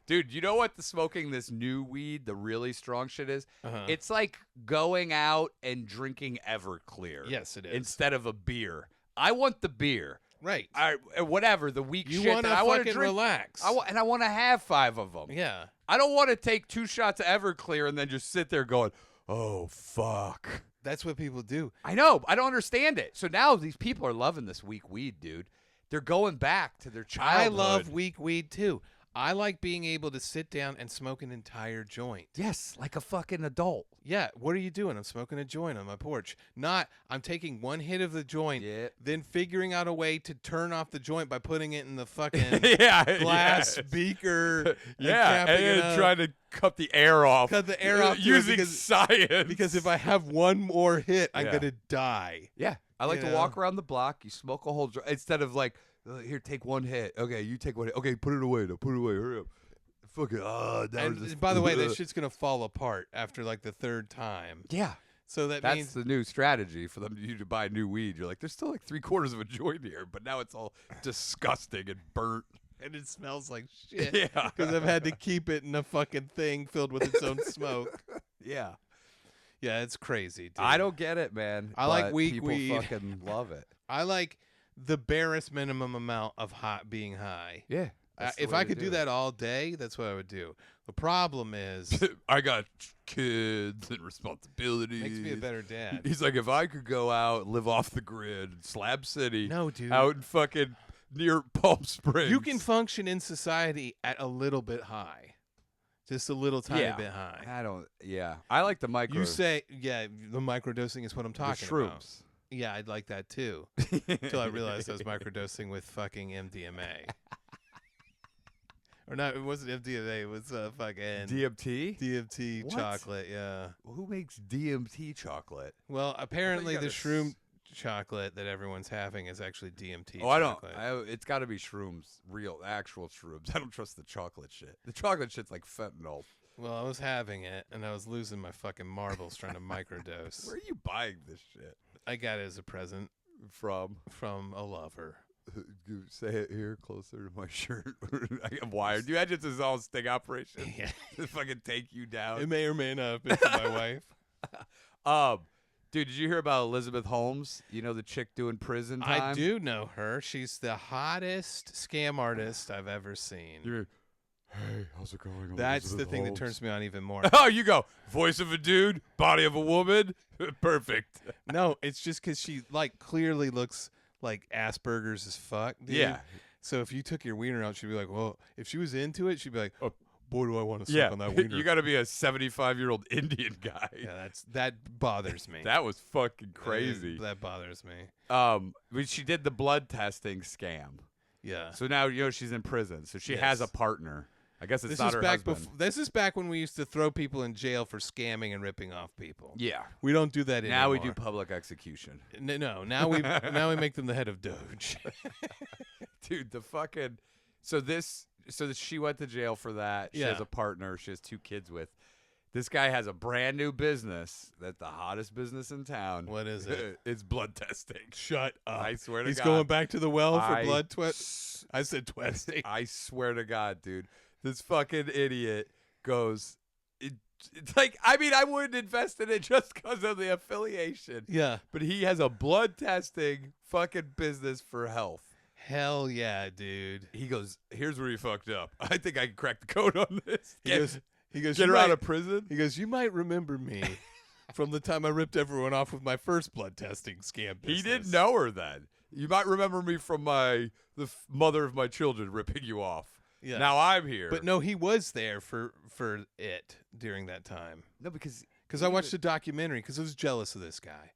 Speaker 2: Dude, you know what the smoking this new weed, the really strong shit is?
Speaker 3: Uh-huh.
Speaker 2: It's like going out and drinking Everclear.
Speaker 3: Yes, it is.
Speaker 2: Instead of a beer. I want the beer.
Speaker 3: Right.
Speaker 2: Whatever, the weak
Speaker 3: You
Speaker 2: shit
Speaker 3: want
Speaker 2: that
Speaker 3: to
Speaker 2: I want to
Speaker 3: fucking
Speaker 2: drink.
Speaker 3: relax.
Speaker 2: And I want to have 5 of them.
Speaker 3: Yeah.
Speaker 2: I don't want to take 2 shots of Everclear and then just sit there going, "Oh, fuck."
Speaker 3: That's what people do.
Speaker 2: I know. I don't understand it. So now these people are loving this weak weed, dude. They're going back to their childhood.
Speaker 3: I love weak weed too. I like being able to sit down and smoke an entire joint.
Speaker 2: Yes, like a fucking adult.
Speaker 3: Yeah, what are you doing? I'm smoking a joint on my porch. Not, I'm taking one hit of the joint,
Speaker 2: Yeah.
Speaker 3: then figuring out a way to turn off the joint by putting it in the fucking glass beaker.
Speaker 2: Yeah,
Speaker 3: capping it
Speaker 2: and
Speaker 3: up.
Speaker 2: trying to cut the air off.
Speaker 3: Cut the air off, too,
Speaker 2: using
Speaker 3: because-
Speaker 2: science.
Speaker 3: Because if I have one more hit, I'm
Speaker 2: Yeah.
Speaker 3: going to die.
Speaker 2: yeah, I like
Speaker 3: You
Speaker 2: to
Speaker 3: know?
Speaker 2: walk around the block. You smoke a whole joint instead of like, here, take one hit. Okay, you take one hit. Okay, put it away. No, put it away. Hurry up. Fucking
Speaker 3: And by the way, that shit's going to fall apart after like the 3rd time.
Speaker 2: yeah.
Speaker 3: So that
Speaker 2: That's
Speaker 3: means
Speaker 2: the new strategy for you to buy new weed. You're like, there's still like 3/4 of a joint here, but now it's all disgusting and burnt.
Speaker 3: and it smells like shit.
Speaker 2: Yeah.
Speaker 3: Because I've had to keep it in a fucking thing filled with its own smoke.
Speaker 2: Yeah.
Speaker 3: Yeah, it's crazy, dude.
Speaker 2: I don't get it, man.
Speaker 3: I like
Speaker 2: but
Speaker 3: weak
Speaker 2: people
Speaker 3: weed.
Speaker 2: fucking love it.
Speaker 3: I like the barest minimum amount of being high.
Speaker 2: Yeah.
Speaker 3: If I could do that all day, that's what I would do. The problem is,
Speaker 2: I got kids and responsibilities.
Speaker 3: makes me a better dad.
Speaker 2: He's like, if I could go out, live off the grid, Slab City,
Speaker 3: No, dude.
Speaker 2: out in fucking near Palm Springs.
Speaker 3: You can function in society at a little bit high. Just a little tiny
Speaker 2: Yeah.
Speaker 3: bit high.
Speaker 2: I don't. Yeah, I like the micro.
Speaker 3: You say, yeah, the microdosing is what I'm
Speaker 2: the
Speaker 3: talking
Speaker 2: shrooms.
Speaker 3: about. Yeah, I'd like that too. Until I realized I was microdosing with fucking MDMA. Or not, it wasn't MDMA, it was fucking
Speaker 2: DMT.
Speaker 3: DMT
Speaker 2: What?
Speaker 3: chocolate, yeah.
Speaker 2: Who makes DMT chocolate?
Speaker 3: Well, apparently
Speaker 2: you
Speaker 3: the
Speaker 2: gotta
Speaker 3: shroom chocolate that everyone's having is actually DMT
Speaker 2: Oh, I don't.
Speaker 3: chocolate.
Speaker 2: It's got to be shrooms, real, actual shrooms. I don't trust the chocolate shit. The chocolate shit's like fentanyl.
Speaker 3: Well, I was having it, and I was losing my fucking marbles trying to microdose.
Speaker 2: Where are you buying this shit
Speaker 3: I got it as a present
Speaker 2: from?
Speaker 3: from a lover.
Speaker 2: Say it here, closer to my shirt. I'm wired. You imagine this is all a sting operation?
Speaker 3: Yeah.
Speaker 2: To fucking take you
Speaker 3: It
Speaker 2: down.
Speaker 3: may or may not have been for my wife.
Speaker 2: Dude, did you hear about Elizabeth Holmes? You know the chick doing prison time?
Speaker 3: I do know her. She's the hottest scam artist I've ever seen.
Speaker 2: You're, hey, how's it going?
Speaker 3: That's the
Speaker 2: Elizabeth
Speaker 3: thing that
Speaker 2: Holmes?"
Speaker 3: turns me on even more.
Speaker 2: Oh, you go, voice of a dude, body of a woman. Perfect.
Speaker 3: No, it's just because she like clearly looks like Asperger's as fuck. Dude.
Speaker 2: Yeah.
Speaker 3: So if you took your wiener out, she'd be like, well, if she was into it, she'd be like, oh, boy, do I want to suck
Speaker 2: Yeah.
Speaker 3: on that wiener.
Speaker 2: You got to be a 75-year-old Indian guy.
Speaker 3: Yeah, that bothers me.
Speaker 2: That was fucking crazy.
Speaker 3: That bothers me.
Speaker 2: But she did the blood testing scam.
Speaker 3: Yeah.
Speaker 2: So now she's in prison. So she
Speaker 3: Yes.
Speaker 2: has a partner. I guess it's
Speaker 3: This
Speaker 2: not
Speaker 3: is
Speaker 2: her
Speaker 3: back
Speaker 2: husband.
Speaker 3: this is back when we used to throw people in jail for scamming and ripping off people.
Speaker 2: Yeah.
Speaker 3: We don't do that anymore.
Speaker 2: Now we do public execution.
Speaker 3: No, now we make them the head of Doge.
Speaker 2: Dude, the fucking she went to jail for that. She
Speaker 3: Yeah.
Speaker 2: has a partner she has 2 kids with. This guy has a brand new business that's the hottest business in town.
Speaker 3: What is it?
Speaker 2: It's blood testing.
Speaker 3: Shut up.
Speaker 2: I swear to
Speaker 3: He's
Speaker 2: God.
Speaker 3: going back to the well for
Speaker 2: I
Speaker 3: blood I said testing.
Speaker 2: I swear to God, dude. This fucking idiot goes it's like, I mean, I wouldn't invest in it just because of the affiliation.
Speaker 3: Yeah.
Speaker 2: But he has a blood testing fucking business for health.
Speaker 3: Hell yeah, dude.
Speaker 2: He goes, here's where he fucked up. I think I can crack the code on this.
Speaker 3: He goes,
Speaker 2: Get
Speaker 3: "You
Speaker 2: her out
Speaker 3: might-"
Speaker 2: of prison.
Speaker 3: He goes, you might remember me from the time I ripped everyone off with my first blood testing scam business.
Speaker 2: He didn't know her then. You might remember me from the mother of my children ripping you off.
Speaker 3: Yeah.
Speaker 2: Now I'm here.
Speaker 3: But no, he was there for it during that time.
Speaker 2: No, because
Speaker 3: Because I watched a documentary because I was jealous of this guy.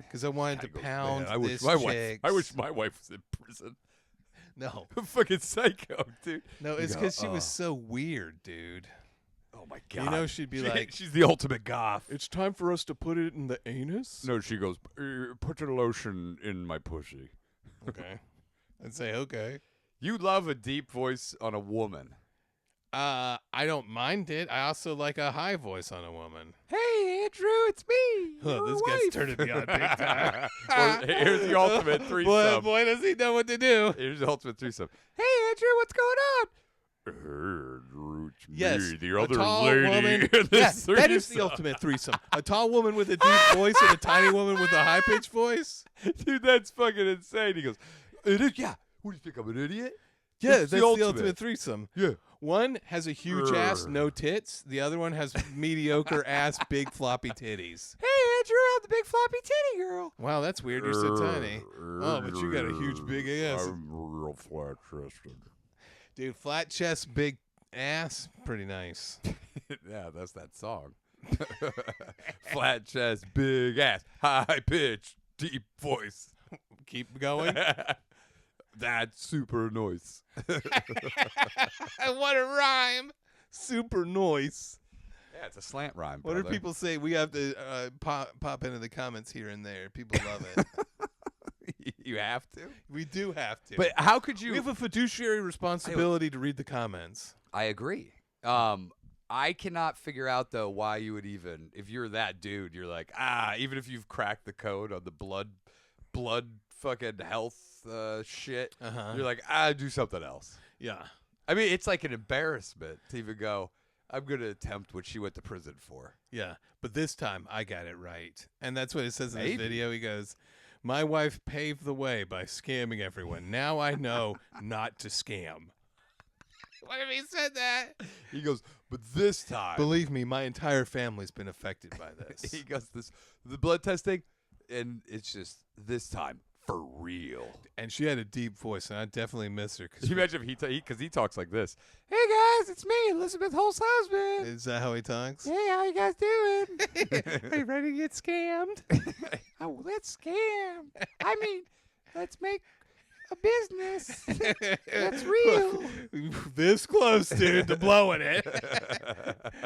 Speaker 3: because I wanted to
Speaker 2: Guy goes,
Speaker 3: pound
Speaker 2: "Man, I wish
Speaker 3: this
Speaker 2: my wife.
Speaker 3: chick's.
Speaker 2: I wish my wife was in prison."
Speaker 3: No,
Speaker 2: Fucking psycho, dude.
Speaker 3: no,
Speaker 2: You
Speaker 3: it's
Speaker 2: go,
Speaker 3: because she was so weird, dude.
Speaker 2: Oh my god.
Speaker 3: You know, she'd be like,
Speaker 2: she's the ultimate goth.
Speaker 3: "It's time for us to put it in the anus."
Speaker 2: No, she goes, "Put the lotion in my pussy."
Speaker 3: Okay, I'd say okay.
Speaker 2: You love a deep voice on a woman.
Speaker 3: I don't mind it. I also like a high voice on a woman.
Speaker 2: Hey, Andrew, it's me.
Speaker 3: Oh,
Speaker 2: your
Speaker 3: this
Speaker 2: wife.
Speaker 3: guy's turning me on big time.
Speaker 2: Or, here's the ultimate threesome.
Speaker 3: Boy, does he know what to do.
Speaker 2: Here's the ultimate threesome. Hey, Andrew, what's going on? Andrew, it's
Speaker 3: Yes,
Speaker 2: me, the
Speaker 3: a
Speaker 2: other
Speaker 3: tall
Speaker 2: lady.
Speaker 3: woman.
Speaker 2: in
Speaker 3: Yeah,
Speaker 2: this
Speaker 3: that is the
Speaker 2: threesome.
Speaker 3: ultimate threesome. A tall woman with a deep voice and a tiny woman with a high-pitched voice.
Speaker 2: Dude, that's fucking insane. He goes, "It is, yeah. What do you think, I'm an idiot?"
Speaker 3: Yeah,
Speaker 2: It's
Speaker 3: that's the ultimate threesome.
Speaker 2: Yeah.
Speaker 3: One has a huge ass, no tits. The other one has mediocre ass, big floppy titties.
Speaker 2: Hey, Andrew, I'm the big floppy titty girl.
Speaker 3: Wow, that's weird. You're so tiny. Oh, but you got a huge, big ass.
Speaker 2: I'm real flat chested.
Speaker 3: Dude, flat chest, big ass, pretty nice.
Speaker 2: Yeah, that's that song. Flat chest, big ass, high pitch, deep voice.
Speaker 3: Keep going.
Speaker 2: That's super noise.
Speaker 3: What a rhyme. Super noise.
Speaker 2: Yeah, it's a slant rhyme.
Speaker 3: What do
Speaker 2: brother.
Speaker 3: people say? We have to pop into the comments here and there. People love it.
Speaker 2: You have to.
Speaker 3: We do have to.
Speaker 2: But how could you?
Speaker 3: we have a fiduciary responsibility to read the comments.
Speaker 2: I agree. I cannot figure out though why you would even, if you're that dude, you're like, even if you've cracked the code on the blood fucking health shit, you're like, do something else.
Speaker 3: Yeah.
Speaker 2: I mean, it's like an embarrassment to even go, I'm going to attempt what she went to prison for.
Speaker 3: Yeah. But this time I got it right. And that's what it says in
Speaker 2: Maybe.
Speaker 3: this video. He goes, "My wife paved the way by scamming everyone. Now I know not to scam." What if he said that?
Speaker 2: He goes, but this time.
Speaker 3: Believe me, my entire family's been affected by this.
Speaker 2: He goes, the blood testing, and it's just this time for real.
Speaker 3: And she had a deep voice, and I definitely miss her.
Speaker 2: Can you imagine if because he talks like this? Hey guys, it's me, Elizabeth Holt's husband.
Speaker 3: Is that how he talks?
Speaker 2: Hey, how you guys doing?
Speaker 3: Are you ready to get scammed?
Speaker 2: Oh, let's scam. I mean, let's make a business. That's real.
Speaker 3: This close, dude, to blowing it.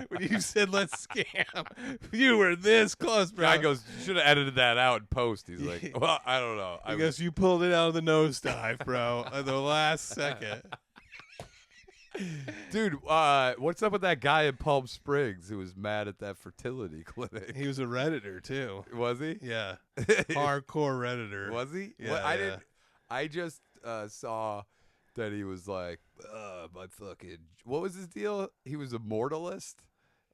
Speaker 3: When you said let's scam, you were this close, bro.
Speaker 2: Guy goes, should have edited that out in post. He's like, well, I don't know.
Speaker 3: I guess you pulled it out of the nosedive, bro, at the last second.
Speaker 2: Dude, what's up with that guy in Palm Springs who was mad at that fertility clinic?
Speaker 3: He was a Redditor, too.
Speaker 2: Was he?
Speaker 3: Yeah. Hardcore Redditor.
Speaker 2: Was he?
Speaker 3: Yeah,
Speaker 2: Well, I
Speaker 3: yeah.
Speaker 2: didn't. I just saw that he was like, my fucking. What was his deal? He was a mortalist.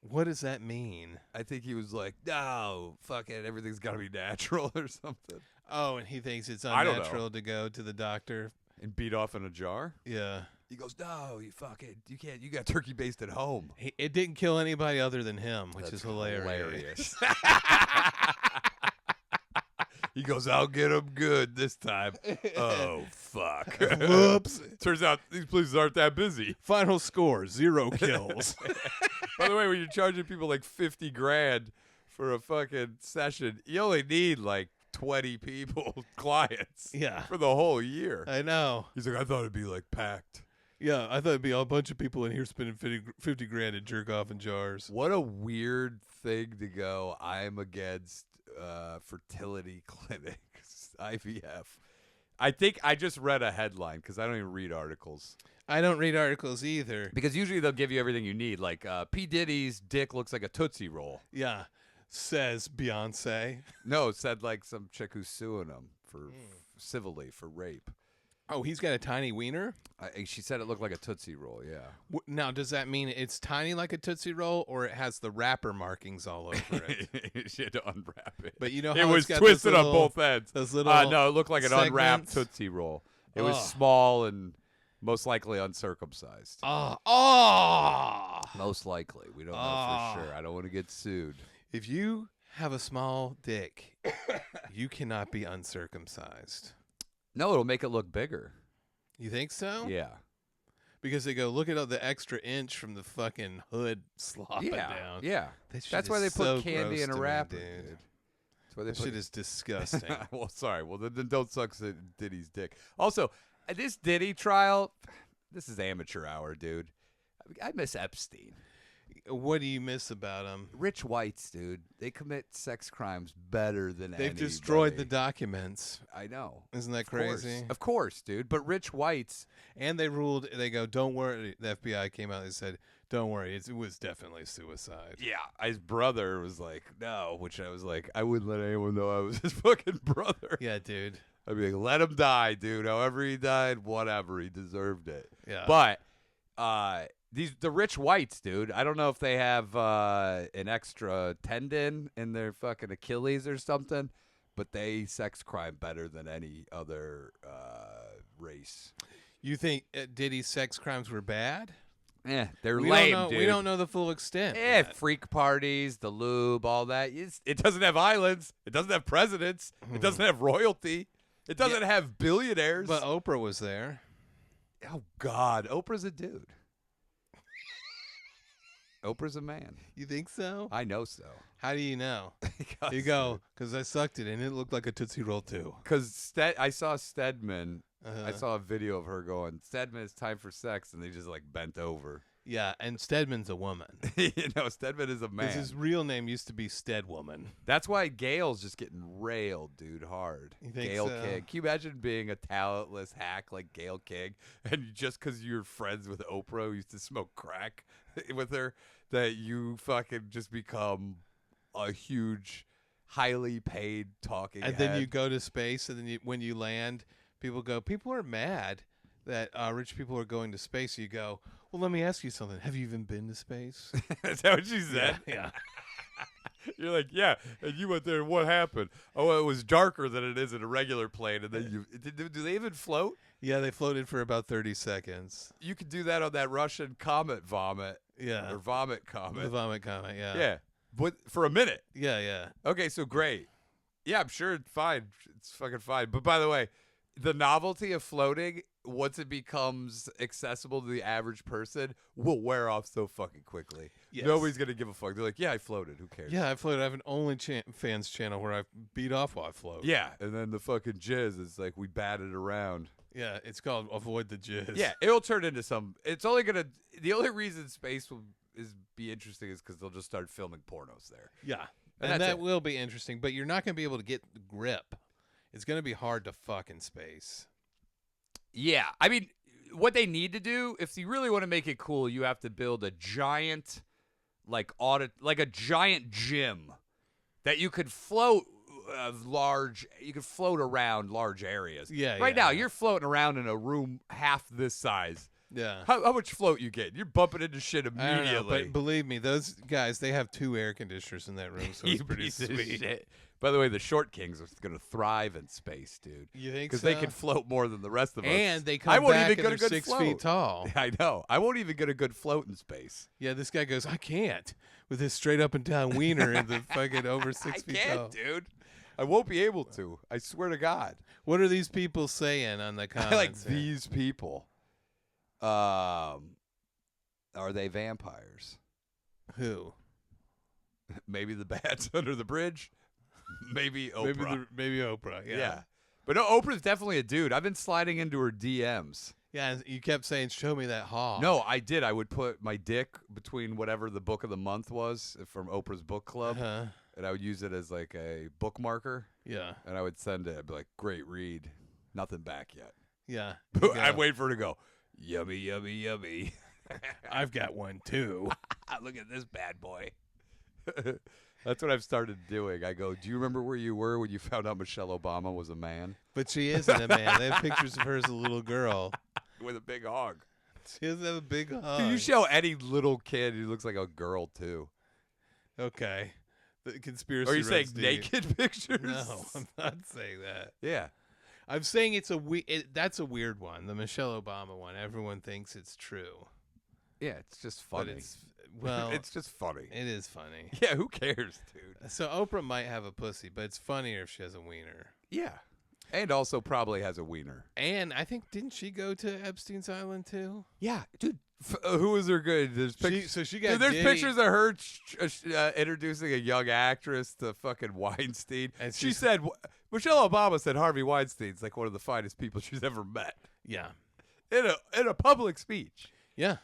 Speaker 3: What does that mean?
Speaker 2: I think he was like, no, fucking everything's got to be natural or something.
Speaker 3: Oh, and he thinks it's
Speaker 2: I don't know.
Speaker 3: unnatural to go to the doctor.
Speaker 2: And beat off in a jar.
Speaker 3: Yeah.
Speaker 2: He goes, no, you can't. You got turkey based at home.
Speaker 3: It didn't kill anybody other than him, which
Speaker 2: That's
Speaker 3: is hilarious.
Speaker 2: He goes, I'll get him good this time. Oh, fuck.
Speaker 3: Whoops.
Speaker 2: Turns out these places aren't that busy.
Speaker 3: Final score, 0 kills.
Speaker 2: By the way, when you're charging people like $50,000 for a fucking session, you only need like 20 people, clients,
Speaker 3: Yeah.
Speaker 2: for the whole year.
Speaker 3: I know.
Speaker 2: He's like, I thought it'd be like packed.
Speaker 3: Yeah, I thought it'd be a bunch of people in here spending 50 grand to jerk off in jars.
Speaker 2: What a weird thing to go, I'm against fertility clinics, IVF. I think I just read a headline because I don't even read articles.
Speaker 3: I don't read articles either.
Speaker 2: Because usually they'll give you everything you need. Like P. Diddy's dick looks like a Tootsie Roll.
Speaker 3: Yeah, says Beyonce.
Speaker 2: No, it said like some chick who's suing him for civilly for rape.
Speaker 3: Oh, he's got a tiny wiener?
Speaker 2: She said it looked like a Tootsie Roll, yeah.
Speaker 3: Now, does that mean it's tiny like a Tootsie Roll, or it has the wrapper markings all over it?
Speaker 2: She had to unwrap it.
Speaker 3: But you know
Speaker 2: it
Speaker 3: how
Speaker 2: was
Speaker 3: it's got
Speaker 2: twisted
Speaker 3: those
Speaker 2: on
Speaker 3: little-
Speaker 2: both ends.
Speaker 3: Those little
Speaker 2: No, it looked like an unwrapped
Speaker 3: segments?
Speaker 2: Tootsie Roll. It was
Speaker 3: Ugh.
Speaker 2: small and most likely uncircumcised.
Speaker 3: Oh.
Speaker 2: Most likely. We don't know for sure. I don't want to get sued.
Speaker 3: If you have a small dick, you cannot be uncircumcised.
Speaker 2: No, it'll make it look bigger.
Speaker 3: You think so?
Speaker 2: Yeah.
Speaker 3: Because they go, look at all the extra inch from the fucking hood slopping down.
Speaker 2: Yeah.
Speaker 3: That shit
Speaker 2: That's why
Speaker 3: is
Speaker 2: they put
Speaker 3: so
Speaker 2: candy
Speaker 3: gross
Speaker 2: in a
Speaker 3: to me,
Speaker 2: wrapper,
Speaker 3: dude.
Speaker 2: dude. That's why they
Speaker 3: That
Speaker 2: put
Speaker 3: shit is disgusting.
Speaker 2: well, sorry. Well, then don't suck Diddy's dick. Also, this Diddy trial, this is amateur hour, dude. I miss Epstein.
Speaker 3: What do you miss about him?
Speaker 2: Rich whites, dude. They commit sex crimes better than
Speaker 3: They've
Speaker 2: anybody.
Speaker 3: destroyed the documents.
Speaker 2: I know.
Speaker 3: Isn't that crazy?
Speaker 2: Of course, dude. But rich whites.
Speaker 3: And they ruled, they go, don't worry. The FBI came out and said, don't worry. It was definitely suicide.
Speaker 2: Yeah. His brother was like, no. Which I was like, I wouldn't let anyone know I was his fucking brother.
Speaker 3: Yeah, dude.
Speaker 2: I'd be like, let him die, dude. However he died, whatever. He deserved it.
Speaker 3: Yeah.
Speaker 2: But the rich whites, dude. I don't know if they have an extra tendon in their fucking Achilles or something, but they sex crime better than any other race.
Speaker 3: You think Diddy's sex crimes were bad?
Speaker 2: They're
Speaker 3: We
Speaker 2: lame,
Speaker 3: don't know,
Speaker 2: dude.
Speaker 3: we don't know the full extent. yet.
Speaker 2: Freak parties, the lube, all that. It doesn't have islands. It doesn't have presidents. It doesn't have royalty. It doesn't have billionaires.
Speaker 3: But Oprah was there.
Speaker 2: Oh, God. Oprah's a dude. Oprah's a man.
Speaker 3: You think so?
Speaker 2: I know so.
Speaker 3: How do you know?
Speaker 2: Because,
Speaker 3: You go, because I sucked it, and it looked like a Tootsie Roll, too.
Speaker 2: Because I saw Stedman. I
Speaker 3: Uh-huh.
Speaker 2: saw a video of her going, Stedman, it's time for sex. And they just, like, bent over.
Speaker 3: Yeah, and Stedman's a woman.
Speaker 2: Stedman is a man.
Speaker 3: His real name used to be Steadwoman.
Speaker 2: That's why Gail's just getting railed, dude, hard.
Speaker 3: You think
Speaker 2: Gail
Speaker 3: so?
Speaker 2: King. Can you imagine being a talentless hack like Gail King, and just because you're friends with Oprah, who used to smoke crack with her, that you fucking just become a huge, highly paid talking
Speaker 3: And
Speaker 2: head?
Speaker 3: then you go to space, and then when you land, people are mad that rich people are going to space. You go, well, let me ask you something. Have you even been to space?
Speaker 2: Is that what she said?
Speaker 3: Yeah.
Speaker 2: You're like, yeah, and you went there, and what happened? Oh, it was darker than it is in a regular plane, and then do they even float?
Speaker 3: Yeah, they floated for about 30 seconds.
Speaker 2: You could do that on that Russian comet vomit.
Speaker 3: Yeah.
Speaker 2: Or vomit comet.
Speaker 3: The vomit comment, yeah.
Speaker 2: Yeah. But for a minute.
Speaker 3: Yeah, yeah.
Speaker 2: Okay, so great. Yeah, I'm sure it's fine. It's fucking fine. But by the way, the novelty of floating, once it becomes accessible to the average person, will wear off so fucking quickly.
Speaker 3: Yes.
Speaker 2: Nobody's going to give a fuck. They're like, yeah, I floated. Who cares?
Speaker 3: Yeah, I floated. I have an OnlyFans channel where I beat off while I float.
Speaker 2: Yeah. And then the fucking jizz is like, we batted around.
Speaker 3: Yeah, it's called Avoid the Jizz.
Speaker 2: Yeah, it'll turn into some. It's only going to. The only reason space will be interesting is because they'll just start filming pornos there.
Speaker 3: Yeah.
Speaker 2: And
Speaker 3: And
Speaker 2: that's
Speaker 3: that
Speaker 2: it.
Speaker 3: will be interesting, but you're not going to be able to get the grip. It's going to be hard to fuck in space.
Speaker 2: Yeah, I mean, what they need to do, if you really want to make it cool, you have to build a giant, like a giant gym that you could float large. You could float around large areas.
Speaker 3: Yeah,
Speaker 2: Right
Speaker 3: yeah,
Speaker 2: now,
Speaker 3: yeah.
Speaker 2: you're floating around in a room half this size.
Speaker 3: Yeah.
Speaker 2: How much float you get? You're bumping into shit
Speaker 3: I don't know,
Speaker 2: immediately.
Speaker 3: but believe me, those guys, they have 2 air conditioners in that room, so it's
Speaker 2: You
Speaker 3: pretty
Speaker 2: piece of
Speaker 3: sweet.
Speaker 2: shit. By the way, the short kings are going to thrive in space, dude.
Speaker 3: You think
Speaker 2: Because
Speaker 3: so?
Speaker 2: they can float more than the rest of us.
Speaker 3: And they
Speaker 2: I
Speaker 3: come
Speaker 2: won't
Speaker 3: back
Speaker 2: even
Speaker 3: and
Speaker 2: get a
Speaker 3: they're
Speaker 2: good
Speaker 3: 6
Speaker 2: float.
Speaker 3: feet tall.
Speaker 2: I know. I won't even get a good float in space.
Speaker 3: Yeah, this guy goes, I can't with his straight up and down wiener and the fucking over 6
Speaker 2: I
Speaker 3: feet
Speaker 2: can't,
Speaker 3: tall.
Speaker 2: dude. I won't be able to. I swear to God.
Speaker 3: What are these people saying on the comments?
Speaker 2: I like
Speaker 3: here?
Speaker 2: these people. Are they vampires?
Speaker 3: Who?
Speaker 2: Maybe the bats under the bridge. Maybe Oprah.
Speaker 3: Maybe Oprah.
Speaker 2: yeah. But no, Oprah's definitely a dude. I've been sliding into her DMs.
Speaker 3: Yeah, and you kept saying, "Show me that hog."
Speaker 2: No, I did. I would put my dick between whatever the book of the month was from Oprah's book club,
Speaker 3: Uh-huh.
Speaker 2: and I would use it as like a bookmarker,
Speaker 3: Yeah.
Speaker 2: and I would send it. I'd be like, "Great read." Nothing back yet.
Speaker 3: Yeah.
Speaker 2: I'd wait for her to go, "Yummy, yummy, yummy."
Speaker 3: I've got one too.
Speaker 2: Look at this bad boy. That's what I've started doing. I go, "Do you remember where you were when you found out Michelle Obama was a man
Speaker 3: But she isn't a man. They have pictures of her as a little girl.
Speaker 2: with a big hog?"
Speaker 3: She doesn't have a big hog.
Speaker 2: Dude, you show any little kid who looks like a girl too.
Speaker 3: Okay. The conspiracy.
Speaker 2: Are you saying
Speaker 3: runs deep.
Speaker 2: naked pictures?
Speaker 3: No, I'm not saying that.
Speaker 2: Yeah.
Speaker 3: I'm saying it's that's a weird one. The Michelle Obama one. Everyone thinks it's true.
Speaker 2: Yeah, it's just
Speaker 3: But
Speaker 2: funny.
Speaker 3: it's well,
Speaker 2: it's just funny.
Speaker 3: it is funny.
Speaker 2: Yeah, who cares, dude?
Speaker 3: So Oprah might have a pussy, but it's funnier if she has a wiener.
Speaker 2: Yeah. And also probably has a wiener.
Speaker 3: And I think didn't she go to Epstein's Island too?
Speaker 2: Yeah, dude. Who was her good? There's
Speaker 3: She got
Speaker 2: Dude, there's
Speaker 3: Diddy.
Speaker 2: pictures of her introducing a young actress to fucking Weinstein.
Speaker 3: And
Speaker 2: She
Speaker 3: she's-
Speaker 2: said, Michelle Obama said Harvey Weinstein's like one of the finest people she's ever met
Speaker 3: Yeah.
Speaker 2: in a public speech.
Speaker 3: Yeah.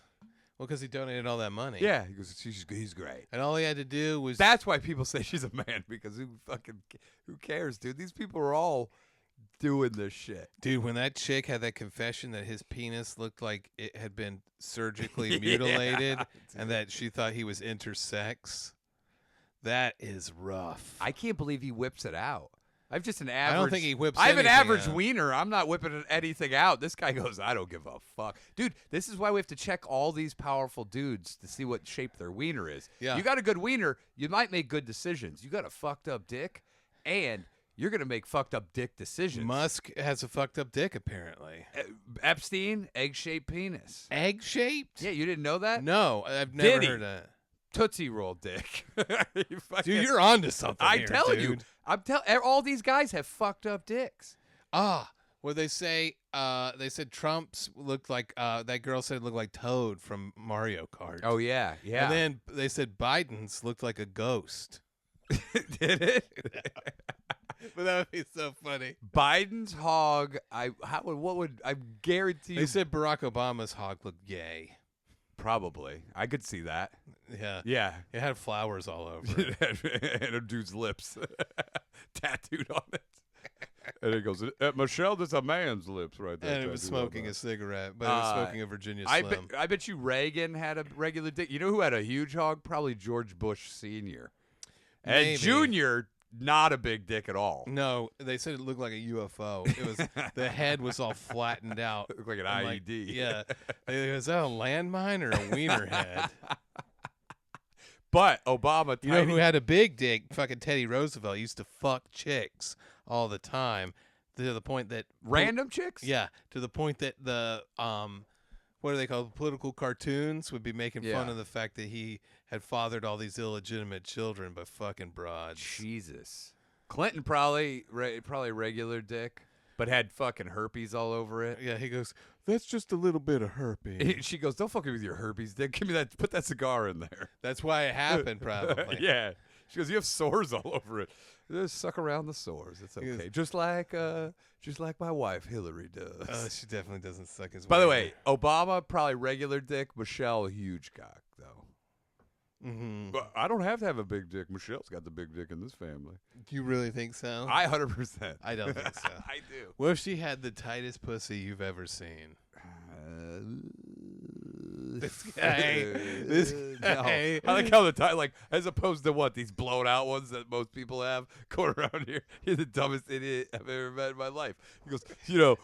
Speaker 3: Well, because he donated all that money.
Speaker 2: Yeah, he goes, he's great.
Speaker 3: And all he had to do was
Speaker 2: That's why people say she's a man, because who cares, dude? These people are all doing this shit.
Speaker 3: Dude, when that chick had that confession that his penis looked like it had been surgically
Speaker 2: Yeah,
Speaker 3: mutilated
Speaker 2: dude.
Speaker 3: and that she thought he was intersex, that is rough.
Speaker 2: I can't believe he whips it out. I've just an
Speaker 3: I
Speaker 2: average.
Speaker 3: don't think he whips
Speaker 2: I have an
Speaker 3: anything
Speaker 2: average
Speaker 3: out.
Speaker 2: wiener. I'm not whipping anything out. This guy goes, I don't give a fuck, dude. This is why we have to check all these powerful dudes to see what shape their wiener is.
Speaker 3: Yeah.
Speaker 2: You got a good wiener, you might make good decisions. You got a fucked up dick, and you're gonna make fucked up dick decisions.
Speaker 3: Musk has a fucked up dick, apparently.
Speaker 2: Epstein, egg-shaped penis.
Speaker 3: Egg-shaped?
Speaker 2: Yeah, you didn't know that?
Speaker 3: No, I've never
Speaker 2: Diddy.
Speaker 3: heard that.
Speaker 2: Tootsie Roll dick. You fucking-
Speaker 3: Dude, you're onto something
Speaker 2: I'm
Speaker 3: here,
Speaker 2: telling you.
Speaker 3: dude.
Speaker 2: All these guys have fucked up dicks.
Speaker 3: Where they say, they said Trump's looked like, that girl said it looked like Toad from Mario Kart.
Speaker 2: Oh yeah, yeah.
Speaker 3: And then they said Biden's looked like a ghost.
Speaker 2: Did it?
Speaker 3: But that would be so funny.
Speaker 2: Biden's hog. I guarantee you.
Speaker 3: They said Barack Obama's hog looked gay.
Speaker 2: Probably. I could see that.
Speaker 3: Yeah.
Speaker 2: Yeah.
Speaker 3: It had flowers all over it.
Speaker 2: And a dude's lips tattooed on it. And it goes, Michelle, there's a man's lips right there.
Speaker 3: And it was
Speaker 2: tattooed on
Speaker 3: smoking
Speaker 2: that."
Speaker 3: a cigarette, but it was smoking a Virginia
Speaker 2: I
Speaker 3: Slim.
Speaker 2: bet you Reagan had a regular dick. You know who had a huge hog? Probably George Bush Sr.
Speaker 3: Maybe.
Speaker 2: And Jr., not a big dick at all.
Speaker 3: No, they said it looked like a UFO. It was the head was all flattened out.
Speaker 2: Looked like an
Speaker 3: I'm
Speaker 2: IED.
Speaker 3: like, yeah. Is that a landmine or a wiener head?
Speaker 2: But Obama,
Speaker 3: You know who had a big dick? Fucking Teddy Roosevelt used to fuck chicks all the time, to the point that
Speaker 2: random chicks?
Speaker 3: Yeah, to the point that the what are they called? Political cartoons would be making fun
Speaker 2: Yeah.
Speaker 3: of the fact that he had fathered all these illegitimate children by fucking broads.
Speaker 2: Jesus. Clinton probably regular dick, but had fucking herpes all over it.
Speaker 3: Yeah, he goes, that's just a little bit of herpes.
Speaker 2: She goes, don't fuck with your herpes dick. Give me that. Put that cigar in there.
Speaker 3: That's why it happened, probably.
Speaker 2: Yeah. She goes, you have sores all over it. Just suck around the sores. It's
Speaker 3: He goes-
Speaker 2: okay. Just like my wife Hillary does.
Speaker 3: She definitely doesn't suck his
Speaker 2: By the
Speaker 3: wiener.
Speaker 2: way, Obama probably regular dick. Michelle huge cock though.
Speaker 3: Mhm.
Speaker 2: But I don't have to have a big dick. Michelle's got the big dick in this family.
Speaker 3: Do you really think so?
Speaker 2: I 100%.
Speaker 3: I don't think so.
Speaker 2: I do.
Speaker 3: What if she had the tightest pussy you've ever seen? This guy. This guy.
Speaker 2: I like how the time, like, as opposed to what, these blown out ones that most people have going around here. You're the dumbest idiot I've ever met in my life. He goes,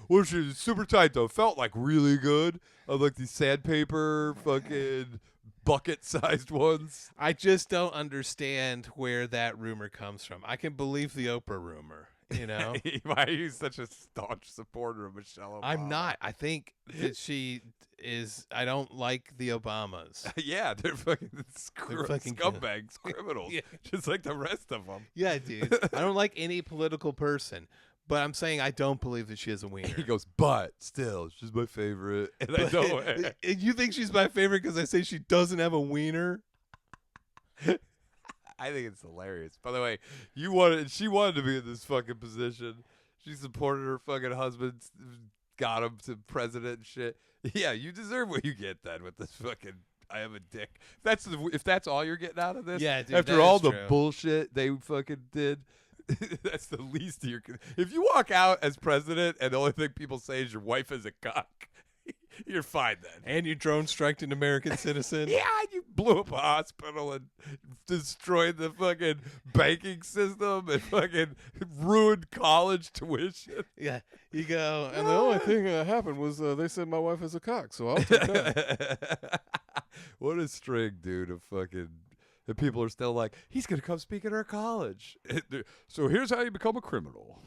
Speaker 2: well, she was super tight though. Felt like really good. I like these sandpaper fucking bucket-sized ones.
Speaker 3: I just don't understand where that rumor comes from. I can believe the Oprah rumor, you know?
Speaker 2: Why are you such a staunch supporter of Michelle Obama?
Speaker 3: I'm not. I think that she is. I don't like the Obamas.
Speaker 2: Yeah, they're fucking,
Speaker 3: fucking
Speaker 2: scumbags, criminals,
Speaker 3: Yeah.
Speaker 2: just like the rest of them.
Speaker 3: Yeah, dude. I don't like any political person, but I'm saying I don't believe that she has a wiener.
Speaker 2: He goes, but still, she's my favorite. And I don't.
Speaker 3: You think she's my favorite because I say she doesn't have a wiener?
Speaker 2: I think it's hilarious. By the way, she wanted to be in this fucking position. She supported her fucking husband, got him to president and shit. Yeah, you deserve what you get then with this fucking. I have a dick. If that's all you're getting out of this.
Speaker 3: Yeah, dude,
Speaker 2: After
Speaker 3: that
Speaker 2: all
Speaker 3: is
Speaker 2: the
Speaker 3: true.
Speaker 2: bullshit they fucking did. That's the least you can. If you walk out as president and the only thing people say is your wife is a cock, you're fine then.
Speaker 3: And you drone striked an American citizen?
Speaker 2: Yeah, you blew up a hospital and destroyed the fucking banking system and fucking ruined college tuition.
Speaker 3: Yeah. You go, and the only thing that happened was they said my wife is a cock, so I'll take that.
Speaker 2: What a string, dude, of fucking. And people are still like, he's going to come speak at our college. So here's how you become a criminal.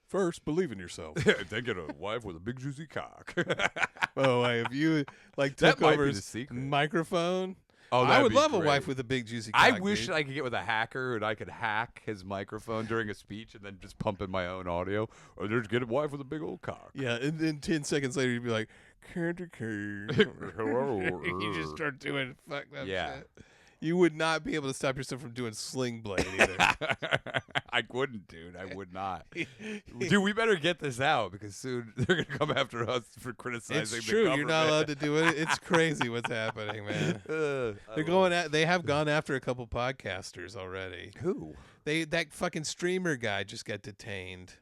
Speaker 3: First, believe in yourself.
Speaker 2: Then get a wife with a big juicy cock.
Speaker 3: Oh, if you
Speaker 2: That
Speaker 3: took
Speaker 2: might
Speaker 3: over
Speaker 2: be the
Speaker 3: his
Speaker 2: secret.
Speaker 3: microphone
Speaker 2: Oh,
Speaker 3: I
Speaker 2: that'd
Speaker 3: would
Speaker 2: be
Speaker 3: love a
Speaker 2: great.
Speaker 3: wife with a big juicy cock.
Speaker 2: I wish
Speaker 3: dude.
Speaker 2: I could get with a hacker and I could hack his microphone during a speech and then just pump in my own audio. Or just get a wife with a big old cock.
Speaker 3: Yeah, and then 10 seconds later, you'd be like, candy cane. You just start doing fucked up shit. You would not be able to stop yourself from doing sling blade either.
Speaker 2: I wouldn't, dude. I would not. Dude, we better get this out because soon they're going to come after us for criticizing
Speaker 3: It's
Speaker 2: the
Speaker 3: true.
Speaker 2: government.
Speaker 3: You're not allowed to do it. It's crazy what's happening, man. They have gone after a couple podcasters already.
Speaker 2: Who?
Speaker 3: That fucking streamer guy just got detained.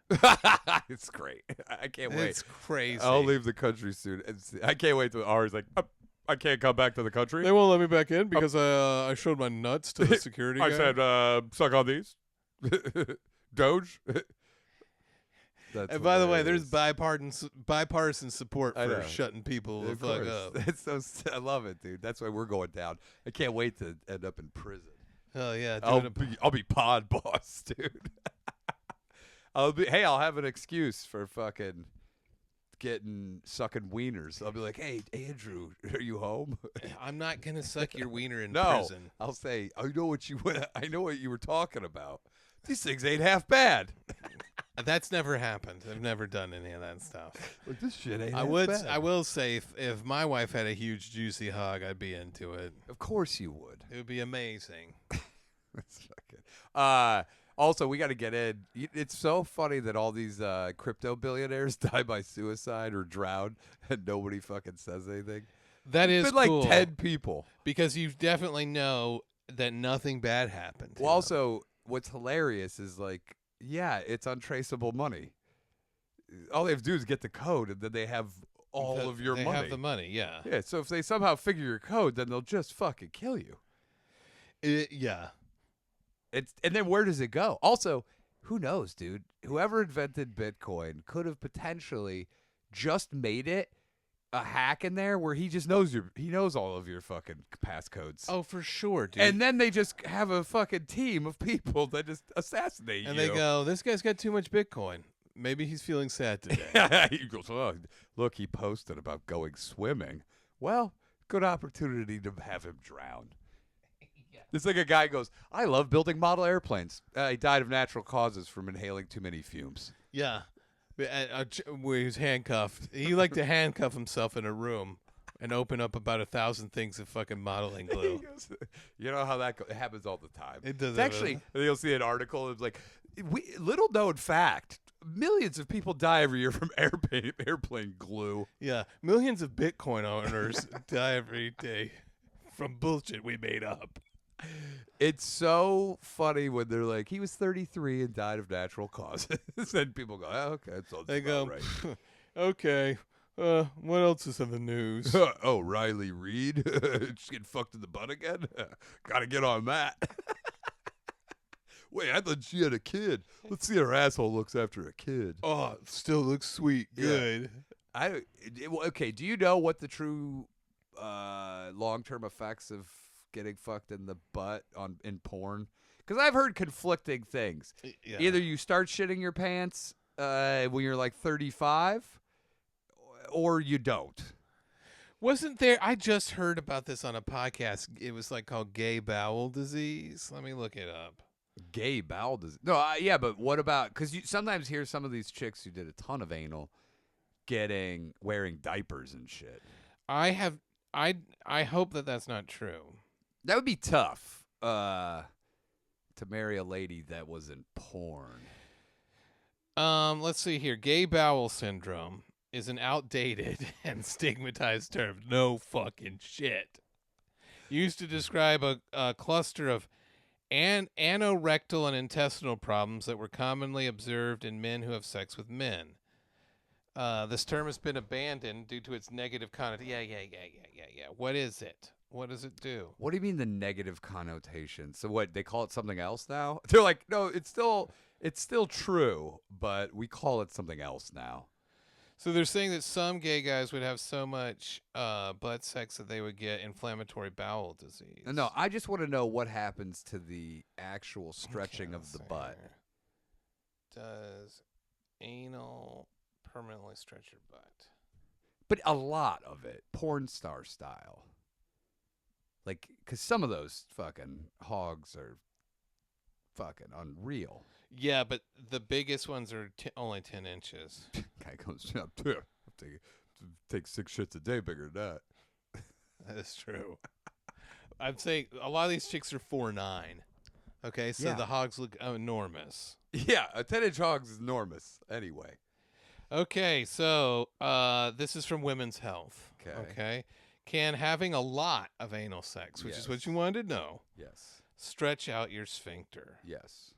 Speaker 2: It's great. I can't wait.
Speaker 3: It's crazy.
Speaker 2: I'll leave the country soon. I can't wait till Ari's like, I can't come back to the country.
Speaker 3: They won't let me back in because I showed my nuts to the security guy.
Speaker 2: I said, suck on these. Doge.
Speaker 3: And by the way, there's bipartisan support for shutting people the fuck up.
Speaker 2: It's I love it, dude. That's why we're going down. I can't wait to end up in prison.
Speaker 3: Oh yeah,
Speaker 2: I'll be pod boss, dude. I'll have an excuse for fucking sucking wieners. I'll be like, hey, Andrew, are you home?
Speaker 3: I'm not gonna suck your wiener in
Speaker 2: No,
Speaker 3: prison.
Speaker 2: I'll say, I know what you were talking about. These things ain't half bad.
Speaker 3: That's never happened. I've never done any of that stuff.
Speaker 2: Like, this shit ain't
Speaker 3: I
Speaker 2: half
Speaker 3: would.
Speaker 2: bad.
Speaker 3: I will say, if my wife had a huge juicy hog, I'd be into it.
Speaker 2: Of course you would.
Speaker 3: It would be amazing.
Speaker 2: That's fucking. Also, we got to get in. It's so funny that all these crypto billionaires die by suicide or drown, and nobody fucking says anything.
Speaker 3: That is
Speaker 2: been
Speaker 3: cool,
Speaker 2: like 10 people.
Speaker 3: because you definitely know that nothing bad happened.
Speaker 2: Well, also, what's hilarious is like, yeah, it's untraceable money. All they have to do is get the code, and then they have all of your money.
Speaker 3: They have the money, yeah.
Speaker 2: Yeah, so if they somehow figure your code, then they'll just fucking kill you.
Speaker 3: Yeah.
Speaker 2: And then where does it go? Also, who knows, dude? Whoever invented Bitcoin could have potentially just made it a hack in there where he just knows he knows all of your fucking passcodes.
Speaker 3: Oh, for sure, dude.
Speaker 2: And then they just have a fucking team of people that just assassinate
Speaker 3: And
Speaker 2: you.
Speaker 3: they go, this guy's got too much Bitcoin. Maybe he's feeling sad today.
Speaker 2: He goes, oh, look, he posted about going swimming. Well, good opportunity to have him drown. It's like a guy goes, I love building model airplanes. He died of natural causes from inhaling too many fumes.
Speaker 3: Yeah. Where he was handcuffed. He liked to handcuff himself in a room and open up about 1,000 things of fucking modeling glue.
Speaker 2: You know how that it happens all the time.
Speaker 3: It does.
Speaker 2: It's actually, you'll see an article. It's like, little known fact, millions of people die every year from airplane glue.
Speaker 3: Yeah. Millions of Bitcoin owners die every day from bullshit we made up.
Speaker 2: It's so funny when they're like, he was 33 and died of natural causes. And people go, oh, okay, that's all.
Speaker 3: They go,
Speaker 2: right.
Speaker 3: Okay, what else is in the news?
Speaker 2: Oh, Riley Reid? Just getting fucked in the butt again? Gotta get on that. Wait, I thought she had a kid. Let's see how her asshole looks after a kid.
Speaker 3: Oh, still looks sweet. Good.
Speaker 2: Okay, do you know what the true long-term effects of getting fucked in the butt in porn? Because I've heard conflicting things.
Speaker 3: Yeah.
Speaker 2: Either you start shitting your pants when you're like 35, or you don't.
Speaker 3: Wasn't there? I just heard about this on a podcast. It was like called gay bowel disease. Let me look it up.
Speaker 2: Gay bowel disease? No, yeah, but what about? Because you sometimes hear some of these chicks who did a ton of anal wearing diapers and shit.
Speaker 3: I hope that that's not true.
Speaker 2: That would be tough to marry a lady that was in porn.
Speaker 3: Let's see here. Gay bowel syndrome is an outdated and stigmatized term. No fucking shit. Used to describe a cluster of anorectal and intestinal problems that were commonly observed in men who have sex with men. This term has been abandoned due to its negative connotation. Yeah. What is it? What does it do?
Speaker 2: What do you mean the negative connotation? So what, they call it something else now? They're like, no, it's still true, but we call it something else now.
Speaker 3: So they're saying that some gay guys would have so much butt sex that they would get inflammatory bowel disease.
Speaker 2: No, I just want to know what happens to the actual stretching of the butt.
Speaker 3: Does anal permanently stretch your butt?
Speaker 2: But a lot of it, porn star style. Like, because some of those fucking hogs are fucking unreal.
Speaker 3: Yeah, but the biggest ones are only 10 inches.
Speaker 2: Guy comes up to take 6 shits a day bigger than that.
Speaker 3: That is true. I'd say a lot of these chicks are 4'9". Okay, so
Speaker 2: Yeah.
Speaker 3: the hogs look enormous.
Speaker 2: Yeah, a 10-inch hog is enormous anyway.
Speaker 3: Okay, so this is from Women's Health. Okay. Can having a lot of anal sex, which is what
Speaker 2: Yes.
Speaker 3: you wanted to know,
Speaker 2: Yes.
Speaker 3: stretch out your sphincter?
Speaker 2: Yes.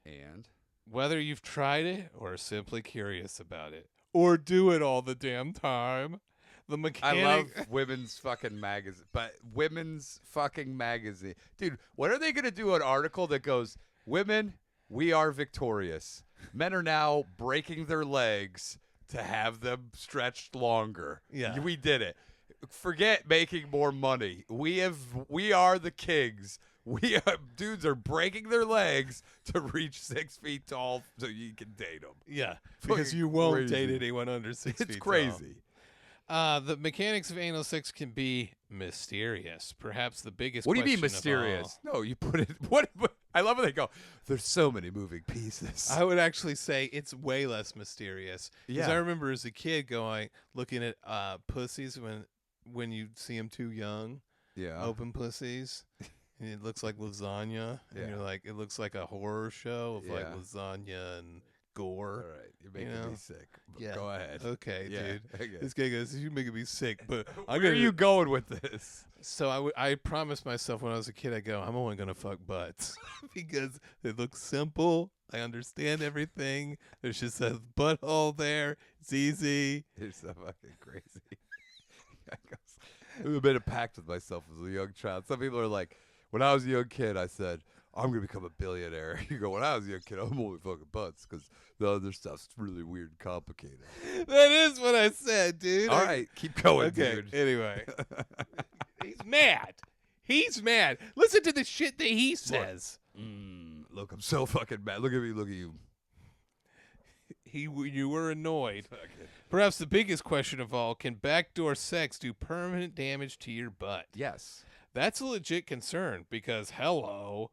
Speaker 2: And?
Speaker 3: Whether you've tried it or are simply curious about it. Or do it all the damn time. The mechanic.
Speaker 2: I love women's fucking magazine. But women's fucking magazine. Dude, when are they going to do an article that goes, women, we are victorious. Men are now breaking their legs to have them stretched longer.
Speaker 3: Yeah.
Speaker 2: We did it. Forget making more money. We are the kings. Dudes are breaking their legs to reach 6 feet tall so you can date them.
Speaker 3: Yeah, because you won't
Speaker 2: crazy.
Speaker 3: date anyone under 6 feet
Speaker 2: It's
Speaker 3: tall.
Speaker 2: crazy.
Speaker 3: The mechanics of anal sex can be mysterious. Perhaps the biggest
Speaker 2: What do you mean
Speaker 3: question of all.
Speaker 2: mysterious? No, you put it. What? I love when they go. There's so many moving pieces.
Speaker 3: I would actually say it's way less mysterious. Because
Speaker 2: Yeah.
Speaker 3: I remember as a kid looking at pussies when you see them too young,
Speaker 2: yeah.
Speaker 3: open pussies, and it looks like lasagna, and
Speaker 2: Yeah.
Speaker 3: you're like, it looks like a horror show of like
Speaker 2: Yeah.
Speaker 3: lasagna and
Speaker 2: All
Speaker 3: gore.
Speaker 2: right, you're making
Speaker 3: know?
Speaker 2: me sick. But
Speaker 3: Yeah.
Speaker 2: Go ahead.
Speaker 3: Okay,
Speaker 2: Yeah,
Speaker 3: dude.
Speaker 2: okay.
Speaker 3: This guy goes, "You're making me sick," but I'm
Speaker 2: Where are
Speaker 3: gonna.
Speaker 2: you going with this?
Speaker 3: So I promised myself when I was a kid, I go, I'm only gonna fuck butts because they look simple. I understand everything. There's just a butthole there. It's easy.
Speaker 2: You're so fucking crazy. I've been a pact with myself as a young child. Some people are like, when I was a young kid, I said, I'm going to become a billionaire. You go, when I was a young kid, I'm only fucking butts because the other stuff's really weird and complicated.
Speaker 3: That is what I said, dude.
Speaker 2: All right, keep going,
Speaker 3: Okay.
Speaker 2: dude.
Speaker 3: Anyway, he's mad. He's mad. Listen to the shit that he says.
Speaker 2: Look, I'm so fucking mad. Look at me. Look at you.
Speaker 3: You were annoyed. Perhaps the biggest question of all: can backdoor sex do permanent damage to your butt?
Speaker 2: Yes.
Speaker 3: That's a legit concern because, hello,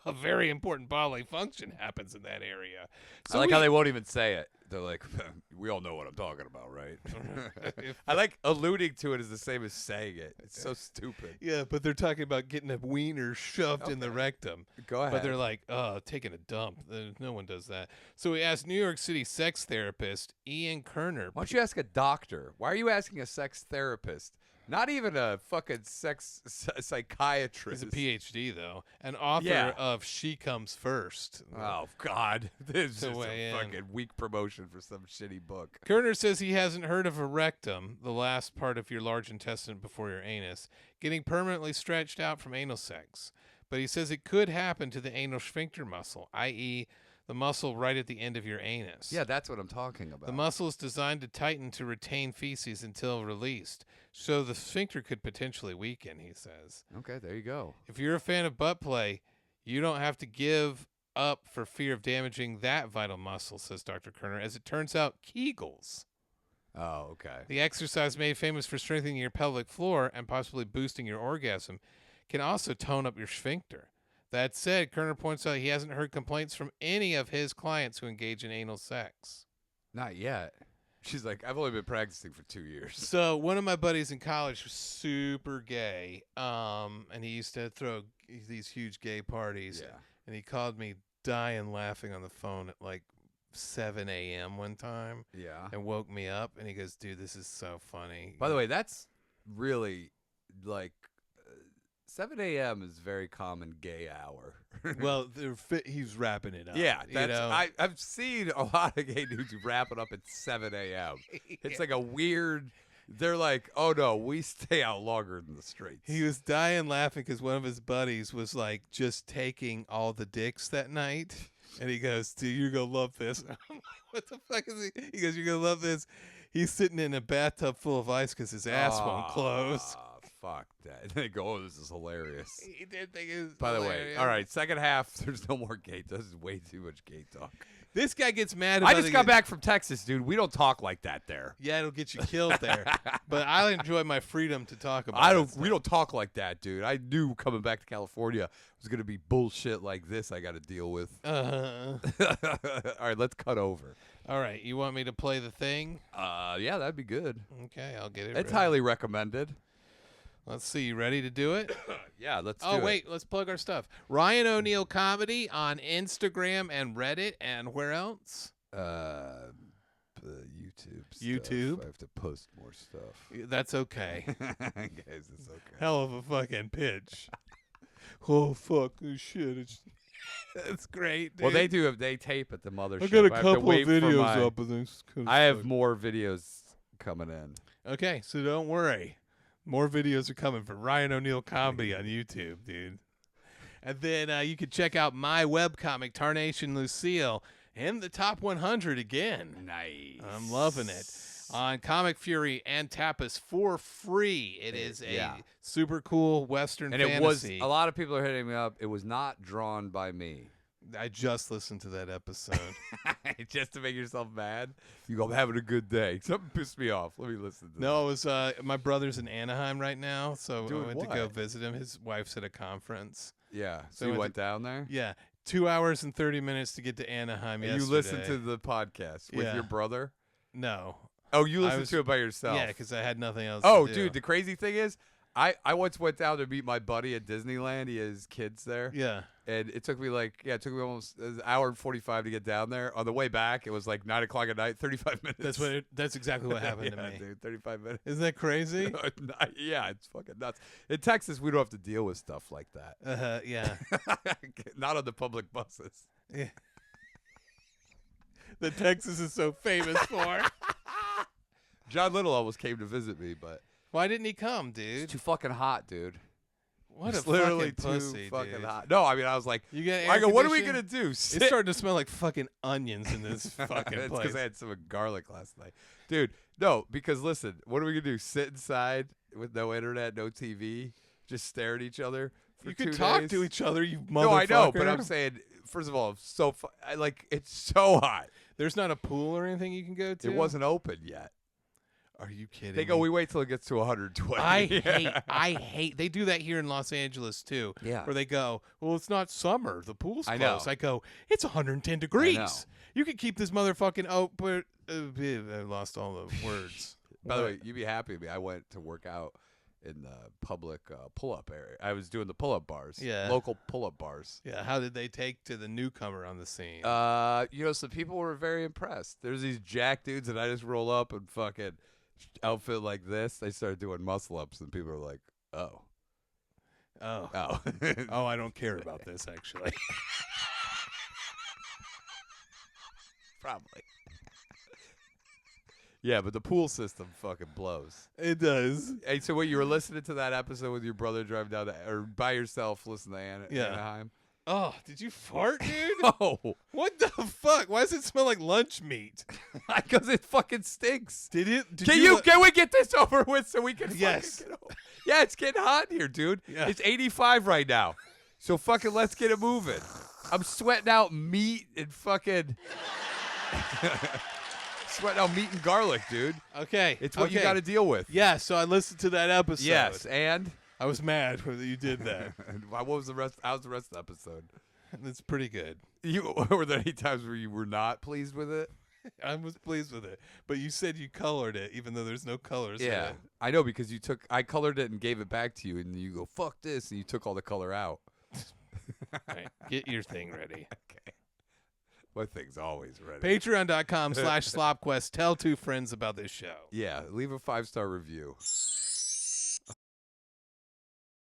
Speaker 3: a very important bodily function happens in that area.
Speaker 2: I like how they won't even say it. They're like, we all know what I'm talking about, right? I like alluding to it as the same as saying it. It's so stupid.
Speaker 3: Yeah, but they're talking about getting a wiener shoved in the
Speaker 2: Okay.
Speaker 3: rectum.
Speaker 2: Go ahead.
Speaker 3: But they're like, taking a dump. No one does that. So we asked New York City sex therapist Ian Kerner.
Speaker 2: Why don't you ask a doctor? Why are you asking a sex therapist? Not even a fucking sex psychiatrist.
Speaker 3: He's a PhD, though, and author
Speaker 2: Yeah.
Speaker 3: of She Comes First.
Speaker 2: Oh, God. This is
Speaker 3: To
Speaker 2: just
Speaker 3: weigh
Speaker 2: a
Speaker 3: in.
Speaker 2: fucking weak promotion for some shitty book.
Speaker 3: Kerner says he hasn't heard of a rectum, the last part of your large intestine before your anus, getting permanently stretched out from anal sex. But he says it could happen to the anal sphincter muscle, i.e., the muscle right at the end of your anus.
Speaker 2: Yeah, that's what I'm talking about.
Speaker 3: The muscle is designed to tighten to retain feces until released, so the sphincter could potentially weaken, he says.
Speaker 2: Okay, there you go.
Speaker 3: If you're a fan of butt play, you don't have to give up for fear of damaging that vital muscle, says Dr. Kerner. As it turns out, Kegels,
Speaker 2: Oh, okay.
Speaker 3: the exercise made famous for strengthening your pelvic floor and possibly boosting your orgasm, can also tone up your sphincter. That said, Kerner points out he hasn't heard complaints from any of his clients who engage in anal sex.
Speaker 2: Not yet. She's like, I've only been practicing for 2 years.
Speaker 3: So one of my buddies in college was super gay, and he used to throw these huge gay parties.
Speaker 2: Yeah.
Speaker 3: And he called me dying laughing on the phone at like 7 a.m. one time
Speaker 2: Yeah.
Speaker 3: and woke me up. And he goes, "Dude, this is so funny."
Speaker 2: By the way, that's really like 7 a.m. is very common gay hour.
Speaker 3: well, he's wrapping it up.
Speaker 2: Yeah,
Speaker 3: you
Speaker 2: that's
Speaker 3: know?
Speaker 2: I've seen a lot of gay dudes who wrap it up at 7 a.m. It's like a weird. They're like, oh no, we stay out longer than the straights.
Speaker 3: He was dying laughing because one of his buddies was like just taking all the dicks that night. And he goes, "Dude, you're going to love this." I'm like, what the fuck is he? He goes, "You're going to love this." He's sitting in a bathtub full of ice because his ass won't close.
Speaker 2: fuck that. And they go, oh, this is hilarious.
Speaker 3: He did think it was
Speaker 2: By the way,
Speaker 3: hilarious.
Speaker 2: all right, second half, there's no more gay. This is way too much gay talk.
Speaker 3: This guy gets mad about
Speaker 2: I just got back from Texas, dude. We don't talk like that there.
Speaker 3: Yeah, it'll get you killed there. But I enjoy my freedom to talk about
Speaker 2: We don't talk like that, dude. I knew coming back to California was going to be bullshit like this I got to deal with.
Speaker 3: Uh-huh.
Speaker 2: All right, let's cut over.
Speaker 3: All right, you want me to play the thing?
Speaker 2: Yeah, that'd be good.
Speaker 3: Okay, I'll get it
Speaker 2: It's
Speaker 3: ready.
Speaker 2: highly recommended.
Speaker 3: Let's see, you ready to do it?
Speaker 2: Yeah, let's do
Speaker 3: Oh,
Speaker 2: it.
Speaker 3: wait, let's plug our stuff. Ryan O'Neal Comedy on Instagram and Reddit, and where else?
Speaker 2: YouTube stuff.
Speaker 3: YouTube?
Speaker 2: I have to post more stuff.
Speaker 3: That's okay.
Speaker 2: Guys, it's okay.
Speaker 3: Hell of a fucking pitch. Oh, fuck this shit. It's great, dude.
Speaker 2: Well, they tape at the mothership.
Speaker 3: I got a
Speaker 2: have to
Speaker 3: couple of
Speaker 2: wait for
Speaker 3: videos up of this.
Speaker 2: I have more videos coming in.
Speaker 3: Okay, so don't worry. More videos are coming from Ryan O'Neal Comedy on YouTube, dude. And then you can check out my webcomic, Tarnation Lucille, in the top 100 again.
Speaker 2: Nice.
Speaker 3: I'm loving it. On Comic Fury and Tapas for free. It is a super cool Western
Speaker 2: and
Speaker 3: fantasy.
Speaker 2: it was, a lot of people are hitting me up. It was not drawn by me.
Speaker 3: I just listened to that episode.
Speaker 2: Just to make yourself mad? You go, I'm having a good day. Something pissed me off. Let me listen to
Speaker 3: No, it was my brother's in Anaheim right now, so
Speaker 2: Doing
Speaker 3: I went to
Speaker 2: what?
Speaker 3: go visit him. His wife's at a conference.
Speaker 2: Yeah.
Speaker 3: So
Speaker 2: So you
Speaker 3: I went
Speaker 2: went down there?
Speaker 3: Yeah, 2 hours and 30 minutes to get to Anaheim
Speaker 2: And
Speaker 3: yesterday.
Speaker 2: you listened to the podcast with
Speaker 3: Yeah.
Speaker 2: your brother?
Speaker 3: No.
Speaker 2: Oh, you
Speaker 3: I
Speaker 2: listened
Speaker 3: was-
Speaker 2: to it by yourself?
Speaker 3: Yeah, because I had nothing else
Speaker 2: Oh,
Speaker 3: to do.
Speaker 2: dude, the crazy thing is, I once went down to meet my buddy at Disneyland. He has kids there.
Speaker 3: Yeah.
Speaker 2: And it took me almost an hour and 45 to get down there. On the way back, it was like 9 o'clock at night, 35 minutes.
Speaker 3: That's exactly what happened
Speaker 2: yeah,
Speaker 3: to me.
Speaker 2: dude, 35 minutes.
Speaker 3: Isn't that crazy?
Speaker 2: Yeah, it's fucking nuts. In Texas, we don't have to deal with stuff like that.
Speaker 3: Yeah.
Speaker 2: Not on the public buses.
Speaker 3: Yeah. That Texas is so famous for.
Speaker 2: John Little almost came to visit me, but
Speaker 3: Why didn't he come,
Speaker 2: it's
Speaker 3: dude?
Speaker 2: too fucking hot, dude.
Speaker 3: What
Speaker 2: It's
Speaker 3: a
Speaker 2: literally
Speaker 3: fucking pussy,
Speaker 2: too fucking
Speaker 3: dude.
Speaker 2: hot. No, I mean, I was like,
Speaker 3: You got
Speaker 2: I
Speaker 3: air
Speaker 2: go, what are we
Speaker 3: conditioning?
Speaker 2: gonna do?
Speaker 3: It's
Speaker 2: Sit?
Speaker 3: starting to smell like fucking onions in this fucking
Speaker 2: It's
Speaker 3: place.
Speaker 2: because I had some garlic last night, dude. No, because listen, what are we gonna do? Sit inside with no internet, no TV, just stare at each other for
Speaker 3: You
Speaker 2: 2
Speaker 3: could talk
Speaker 2: days?
Speaker 3: to each other, you motherfucker.
Speaker 2: No, I know, but I'm saying, first of all, it's so hot.
Speaker 3: There's not a pool or anything you can go to?
Speaker 2: It wasn't open yet.
Speaker 3: Are you kidding
Speaker 2: They go,
Speaker 3: me?
Speaker 2: we wait till it gets to 120.
Speaker 3: I hate. They do that here in Los Angeles too.
Speaker 2: Yeah.
Speaker 3: Where they go, well, it's not summer. The pool's
Speaker 2: I know.
Speaker 3: closed. I go, it's 110 degrees. You can keep this motherfucking open. I lost all the words.
Speaker 2: By the way, you'd be happy with me. I went to work out in the public pull-up area. I was doing the pull-up bars.
Speaker 3: Yeah.
Speaker 2: Local pull-up bars.
Speaker 3: Yeah, how did they take to the newcomer on the scene?
Speaker 2: Some people were very impressed. There's these jack dudes, and I just roll up and fucking outfit like this. They started doing muscle-ups, and people were like, oh.
Speaker 3: oh.
Speaker 2: Oh.
Speaker 3: Oh, I don't care about this, actually.
Speaker 2: Probably. Yeah, but the pool system fucking blows.
Speaker 3: It does.
Speaker 2: Hey, so what, you were listening to that episode with your brother driving down or by yourself listening to Anaheim?
Speaker 3: Oh, did you fart, dude?
Speaker 2: Oh,
Speaker 3: What the fuck? Why does it smell like lunch meat?
Speaker 2: because it fucking stinks.
Speaker 3: Did it?
Speaker 2: Can we get this over with so we can
Speaker 3: Yes.
Speaker 2: fucking get over? Yeah, it's getting hot in here, dude.
Speaker 3: Yeah.
Speaker 2: It's 85 right now. So fucking let's get it moving. I'm sweating out meat and fucking sweating out meat and garlic, dude.
Speaker 3: Okay.
Speaker 2: It's what you got to deal with.
Speaker 3: Yeah, so I listened to that episode.
Speaker 2: Yes, and
Speaker 3: I was mad that you did that.
Speaker 2: what was the rest? How's the rest of the episode?
Speaker 3: It's pretty good.
Speaker 2: Were there any times where you were not pleased with it?
Speaker 3: I was pleased with it. But you said you colored it, even though there's no colors in
Speaker 2: Yeah,
Speaker 3: it.
Speaker 2: I know because I colored it and gave it back to you, and you go fuck this, and you took all the color out.
Speaker 3: All right, get your thing ready.
Speaker 2: Okay, my thing's always ready.
Speaker 3: Patreon.com/SlopQuest. Tell 2 friends about this show.
Speaker 2: Yeah, leave a 5-star review.